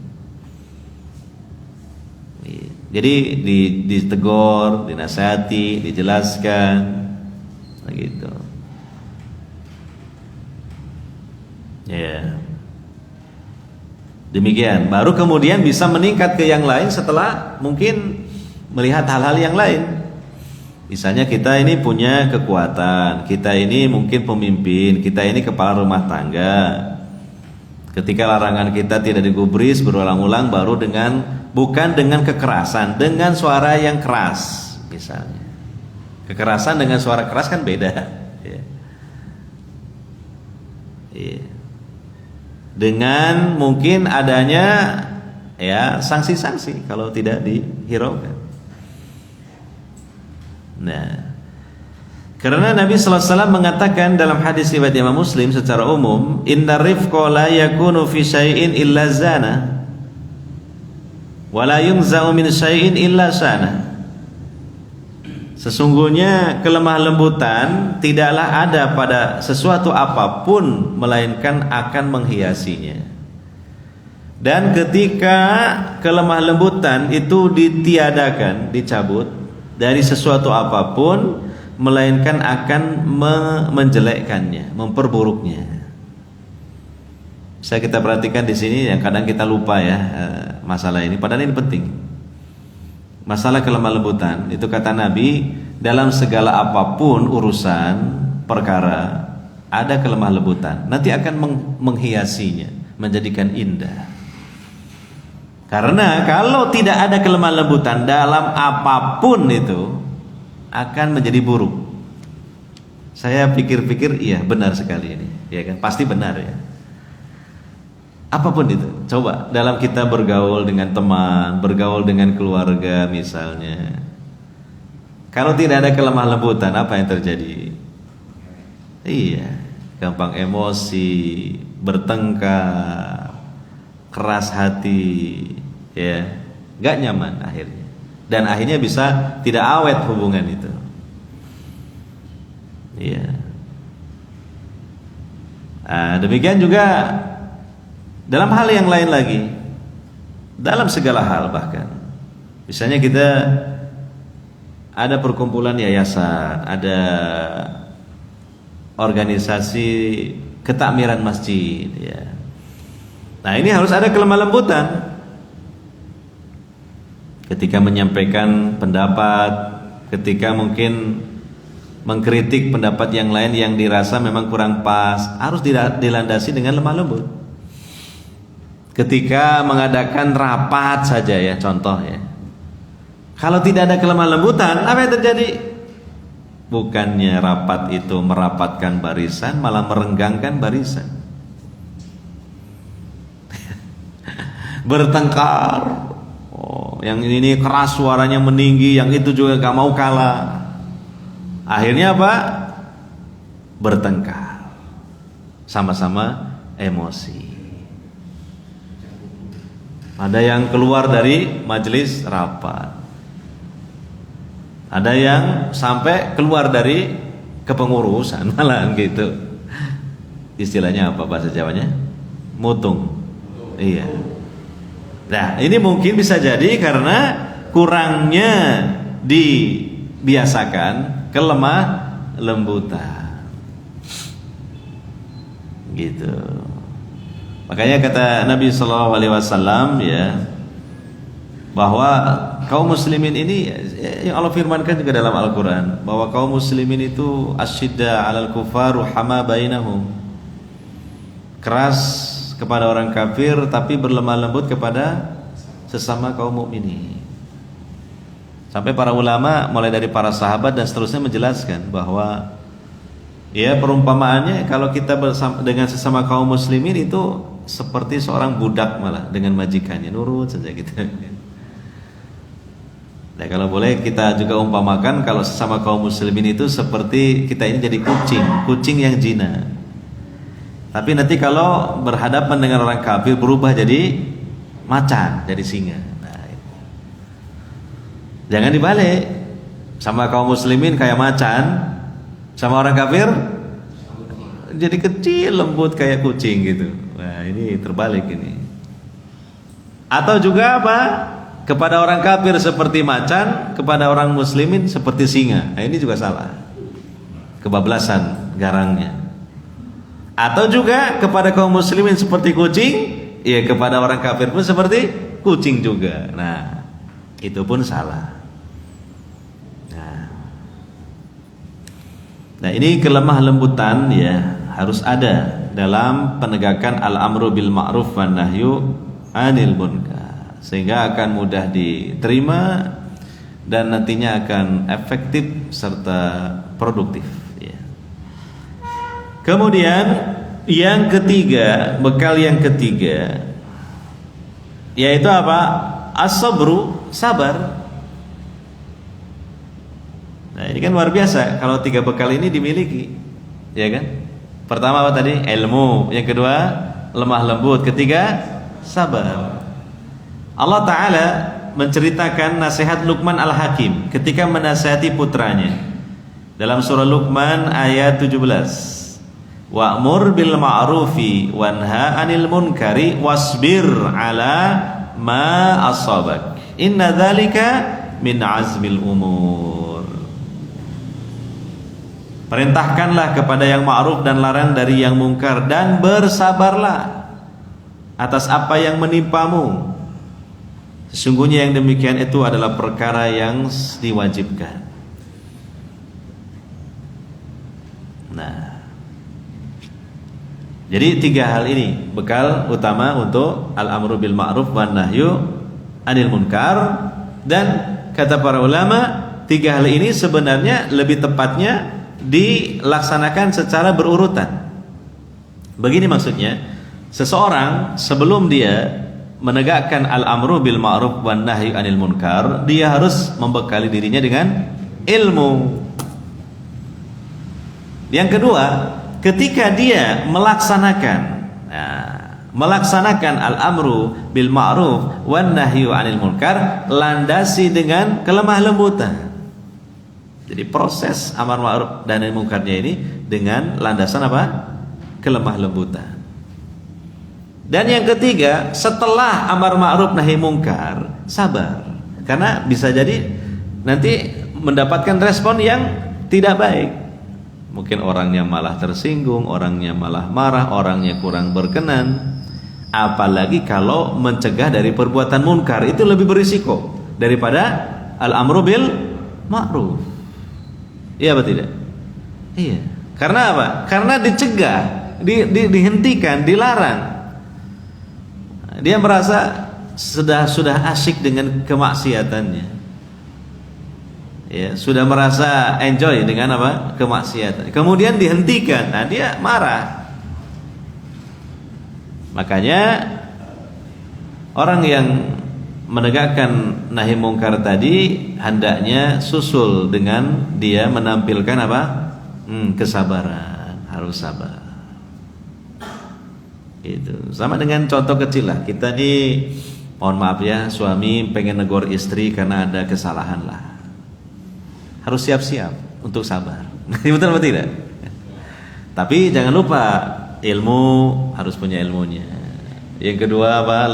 A: Jadi ditegur, dinasihati, dijelaskan, begitu. Ya. Demikian. Baru kemudian bisa meningkat ke yang lain setelah mungkin melihat hal-hal yang lain. Misalnya kita ini punya kekuatan, kita ini mungkin pemimpin, kita ini kepala rumah tangga. Ketika larangan kita tidak digubris berulang-ulang, baru bukan dengan kekerasan, dengan suara yang keras misalnya. Kekerasan dengan suara keras kan beda. Ya. Ya. Dengan mungkin adanya ya sanksi-sanksi kalau tidak dihiraukan. Nah, karena Nabi sallallahu alaihi wasallam mengatakan dalam hadis riwayat Imam Muslim secara umum, innar rifqa la yakunu fi syai'in illa zana wa la yunza'u min syai'in illa sana. Sesungguhnya kelemah lembutan tidaklah ada pada sesuatu apapun melainkan akan menghiasinya. Dan ketika kelemah lembutan itu ditiadakan, dicabut dari sesuatu apapun melainkan akan menjelekkannya, memperburuknya. Bisa kita perhatikan di sini yang kadang kita lupa ya masalah ini, padahal ini penting. Masalah kelemah lembutan itu kata Nabi dalam segala apapun urusan perkara ada kelemah lembutan, nanti akan menghiasinya, menjadikan indah. Karena kalau tidak ada kelemah lembutan dalam apapun itu akan menjadi buruk. Saya pikir-pikir, iya benar sekali ini, ya kan? Pasti benar ya. Apapun itu, coba dalam kita bergaul dengan teman, bergaul dengan keluarga misalnya. Kalau tidak ada kelemah lembutan, apa yang terjadi? Iya, gampang emosi, bertengkar, keras hati, ya, gak nyaman akhirnya, dan akhirnya bisa tidak awet hubungan itu. Iya. Demikian juga dalam hal yang lain lagi, dalam segala hal bahkan, misalnya kita ada perkumpulan yayasan, ada organisasi ketakmiran masjid, ya. Nah ini harus ada kelemah lembutan ketika menyampaikan pendapat, ketika mungkin mengkritik pendapat yang lain yang dirasa memang kurang pas, harus dilandasi dengan lemah lembut. Ketika mengadakan rapat saja ya, contoh ya, kalau tidak ada kelemah lembutan, apa yang terjadi? Bukannya rapat itu merapatkan barisan, malah merenggangkan barisan. Bertengkar, yang ini keras suaranya meninggi, yang itu juga gak mau kalah. Akhirnya apa? Bertengkar, sama-sama emosi. Ada yang keluar dari majelis rapat, ada yang sampai keluar dari kepengurusan malah gitu. Istilahnya apa bahasa Jawanya? Mutung. Iya. Nah, ini mungkin bisa jadi karena kurangnya dibiasakan kelemah lembutan. Gitu. Makanya kata Nabi sallallahu alaihi wasallam ya, bahwa kaum muslimin ini yang Allah firmankan juga dalam Al-Qur'an, bahwa kaum muslimin itu asyidda 'alal kufar ruhama bainahum. Keras kepada orang kafir tapi berlemah lembut kepada sesama kaum mukminin. Sampai para ulama mulai dari para sahabat dan seterusnya menjelaskan bahwa ya perumpamaannya kalau kita bersama dengan sesama kaum muslimin itu seperti seorang budak malah dengan majikannya, nurut saja gitu. Nah kalau boleh kita juga umpamakan kalau sesama kaum muslimin itu seperti kita ini jadi kucing yang jina. Tapi nanti kalau berhadapan dengan orang kafir berubah jadi macan, jadi singa. Nah, itu. Jangan dibalik. Sama kaum muslimin kayak macan, sama orang kafir jadi kecil lembut kayak kucing gitu. Nah ini terbalik ini. Atau juga apa? Kepada orang kafir seperti macan, kepada orang muslimin seperti singa. Nah ini juga salah, kebablasan garangnya. Atau juga kepada kaum muslimin seperti kucing, ya kepada orang kafir pun seperti kucing juga. Nah itu pun salah. Nah ini kelemah lembutan ya harus ada dalam penegakan al-amru bil ma'ruf wan nahyu 'anil munkar, sehingga akan mudah diterima dan nantinya akan efektif serta produktif ya. Kemudian yang ketiga, bekal yang ketiga yaitu apa? As-sabru, sabar. Nah ini kan luar biasa kalau tiga bekal ini dimiliki, ya kan? Pertama apa tadi? Ilmu. Yang kedua lemah lembut. Ketiga sabar. Allah Ta'ala menceritakan nasihat Luqman Al-Hakim ketika menasihati putranya dalam surah Luqman ayat 17. Wa'mur bil ma'rufi wanha 'anil munkari wasbir 'ala ma asabak. Inna dzalika min azmil umur. Perintahkanlah kepada yang ma'ruf dan larang dari yang mungkar, dan bersabarlah atas apa yang menimpamu. Sesungguhnya yang demikian itu adalah perkara yang diwajibkan. Nah, Jadi 3 hal ini bekal utama untuk al-amru bil ma'ruf wan nahyu anil munkar. Dan kata para ulama, 3 hal ini sebenarnya lebih tepatnya dilaksanakan secara berurutan. Begini maksudnya, seseorang sebelum dia menegakkan al-amru bil ma'ruf wan nahyu anil munkar, dia harus membekali dirinya dengan ilmu. Yang kedua, ketika dia melaksanakan al-amru bil ma'ruf wan nahyu 'anil munkar, landasi dengan kelemah lembutan. Jadi proses amar ma'ruf dan nahi munkarnya ini dengan landasan apa? Kelemah lembutan. Dan yang ketiga, setelah amar ma'ruf nahi munkar, sabar. Karena bisa jadi nanti mendapatkan respon yang tidak baik. Mungkin orangnya malah tersinggung, orangnya malah marah, orangnya kurang berkenan. Apalagi kalau mencegah dari perbuatan munkar, itu lebih berisiko daripada al-amru bil ma'ruf. Iya atau tidak? Iya. Karena apa? Karena dicegah, dihentikan, dilarang. Dia merasa sudah asyik dengan kemaksiatannya. Ya, sudah merasa enjoy dengan apa? Kemaksiatan. Kemudian dihentikan, nah dia marah. Makanya orang yang menegakkan nahi mungkar tadi hendaknya susul dengan dia menampilkan apa? Kesabaran, harus sabar. Itu sama dengan contoh kecil lah. Kita nih, mohon maaf ya, suami pengen negor istri karena ada kesalahan lah. Harus siap-siap untuk sabar. Betul atau tidak? Tapi jangan lupa, ilmu harus punya ilmunya. Yang kedua apa?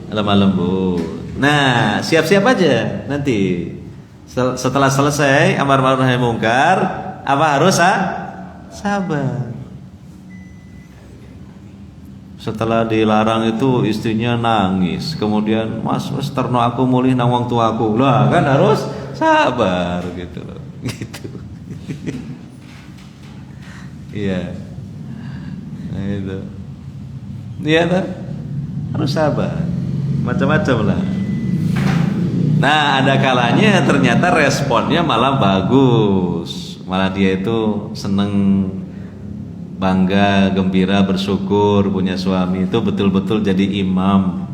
A: Lemah lembut. Nah, siap-siap aja nanti. Setelah selesai amar ma'ruf nahi munkar, apa harus sabar. Setelah dilarang itu istrinya nangis. Kemudian, Mas terno aku mulih nang wong tuaku. Lah kan harus sabar gitu loh. Gitu. Iya. Nah itu. Iya kan? Harus sabar. Macam-macam lah. Nah, ada kalanya ternyata responnya malah bagus. Malah dia itu seneng, bangga, gembira, bersyukur punya suami. Itu betul-betul jadi imam.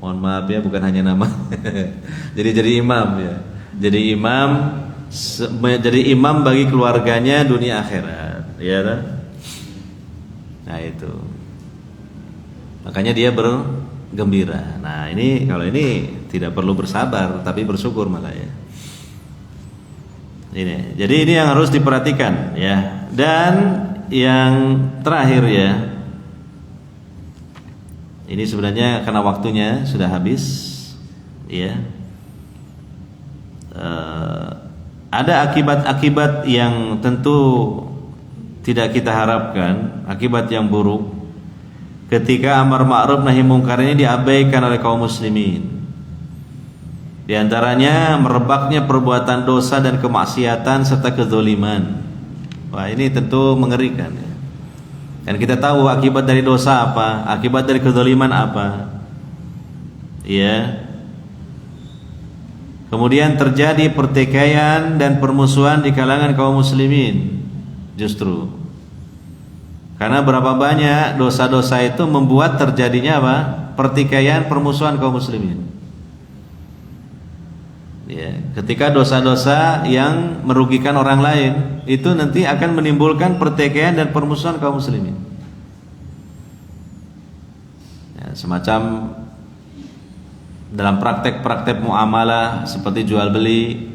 A: Mohon maaf ya, bukan hanya nama. jadi imam ya. Jadi imam bagi keluarganya dunia akhirat, ya kan? Nah itu. Makanya dia bergembira. Nah, ini kalau ini tidak perlu bersabar tapi bersyukur malah ya. Ini. Jadi ini yang harus diperhatikan ya. Dan yang terakhir ya, ini sebenarnya karena waktunya sudah habis ya, ada akibat-akibat yang tentu tidak kita harapkan, akibat yang buruk ketika amar ma'ruf nahi munkar ini diabaikan oleh kaum muslimin. Di antaranya merebaknya perbuatan dosa dan kemaksiatan serta kezaliman. Wah, ini tentu mengerikan ya. Dan kita tahu akibat dari dosa apa, akibat dari kezaliman apa. Ya. Kemudian terjadi pertikaian dan permusuhan di kalangan kaum muslimin. Justru karena berapa banyak dosa-dosa itu membuat terjadinya apa? Pertikaian, permusuhan kaum muslimin. Ya, ketika dosa-dosa yang merugikan orang lain itu nanti akan menimbulkan pertikaian dan permusuhan kaum muslimin. Ya, semacam dalam praktek-praktek muamalah seperti jual beli,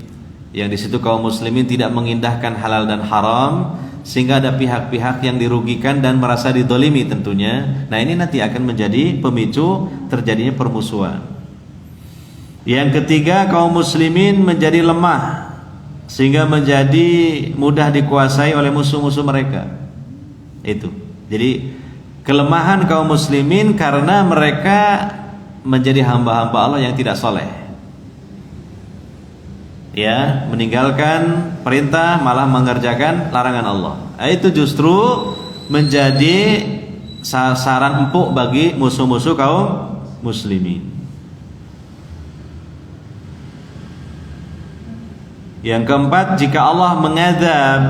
A: yang di situ kaum muslimin tidak mengindahkan halal dan haram, sehingga ada pihak-pihak yang dirugikan dan merasa didolimi tentunya. Nah, ini nanti akan menjadi pemicu terjadinya permusuhan. Yang ketiga, kaum muslimin menjadi lemah sehingga menjadi mudah dikuasai oleh musuh-musuh mereka. Itu. Jadi kelemahan kaum muslimin karena mereka menjadi hamba-hamba Allah yang tidak soleh. Ya, meninggalkan perintah malah mengerjakan larangan Allah. Itu justru menjadi sasaran empuk bagi musuh-musuh kaum muslimin. Yang keempat, jika Allah mengazab,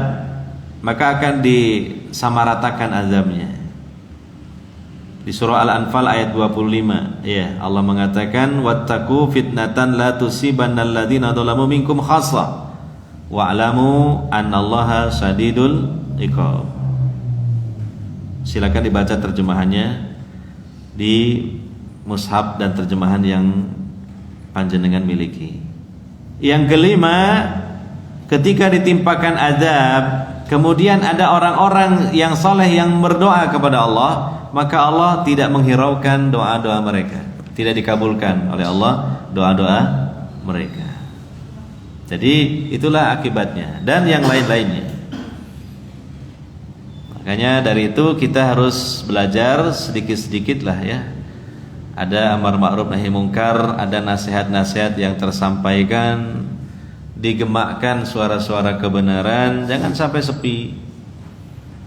A: maka akan disamaratakan azabnya. Di surah Al-Anfal ayat 25, ya, Allah mengatakan, wattaqu fitnatan la tusibannal ladzina dzalamu minkum khassah wa'lamu annallaha syadidul iqab. Silakan dibaca terjemahannya di mushaf dan terjemahan yang panjenengan miliki. Yang kelima, ketika ditimpakan azab, kemudian ada orang-orang yang saleh yang berdoa kepada Allah, maka Allah tidak menghiraukan doa-doa mereka, tidak dikabulkan oleh Allah doa-doa mereka. Jadi itulah akibatnya dan yang lain-lainnya. Makanya dari itu kita harus belajar sedikit-sedikit lah ya. Ada amar ma'ruf nahi mungkar, ada nasihat-nasihat yang tersampaikan, digemakkan suara-suara kebenaran, jangan sampai sepi.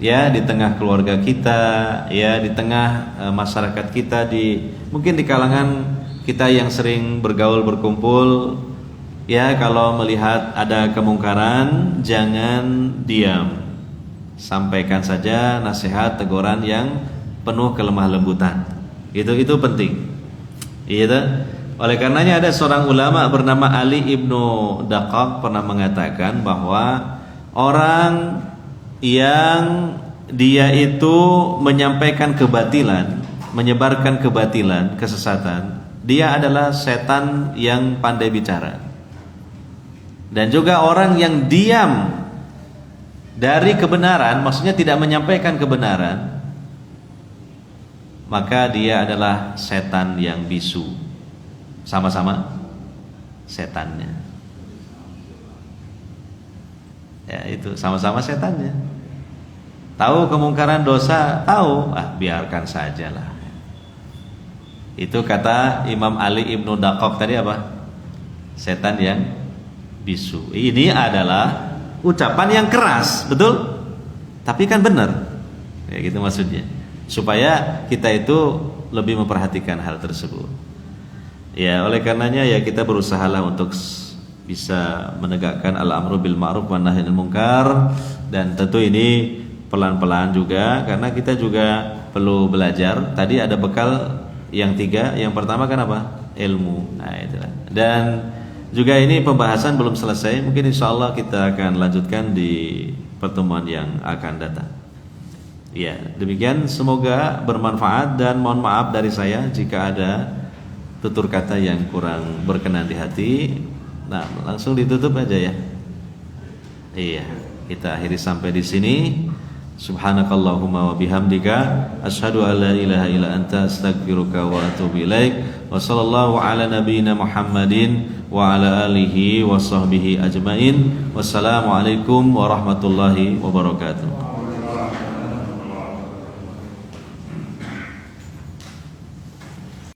A: Ya, di tengah keluarga kita, ya di tengah masyarakat kita, mungkin di kalangan kita yang sering bergaul berkumpul, ya kalau melihat ada kemungkaran jangan diam. Sampaikan saja nasihat teguran yang penuh kelemah lembutan. Itu penting. Iya. Oleh karenanya ada seorang ulama bernama Ali ibnu Daqaq pernah mengatakan bahwa orang yang dia itu menyampaikan kebatilan, menyebarkan kebatilan, kesesatan, dia adalah setan yang pandai bicara. Dan juga orang yang diam dari kebenaran, maksudnya tidak menyampaikan kebenaran, maka dia adalah setan yang bisu. Sama-sama setannya. Ya itu, sama-sama setannya. Tahu kemungkaran dosa, tahu, biarkan sajalah. Itu kata Imam Ali ibnu Daqaq tadi apa? Setan yang bisu. Ini adalah ucapan yang keras, betul? Tapi kan benar. Ya gitu maksudnya. Supaya kita itu lebih memperhatikan hal tersebut. Ya, oleh karenanya ya kita berusahalah untuk bisa menegakkan al-amru bil ma'ruf wan nahi anil munkar, dan tentu ini pelan-pelan juga karena kita juga perlu belajar. Tadi ada bekal yang 3. Yang pertama kan apa? Ilmu. Nah, itulah. Dan juga ini pembahasan belum selesai. Mungkin insyaallah kita akan lanjutkan di pertemuan yang akan datang. Ya, demikian, semoga bermanfaat dan mohon maaf dari saya jika ada tutur kata yang kurang berkenan di hati. Nah, langsung ditutup aja ya. Iya, kita akhiri sampai di sini. Subhanakallahumma wa bihamdika asyhadu an la ilaha illa anta astaghfiruka wa atubu ilaik. Wa sallallahu ala nabiyyina Muhammadin wa ala alihi wa sahbihi ajmain. Wassalamualaikum warahmatullahi wabarakatuh.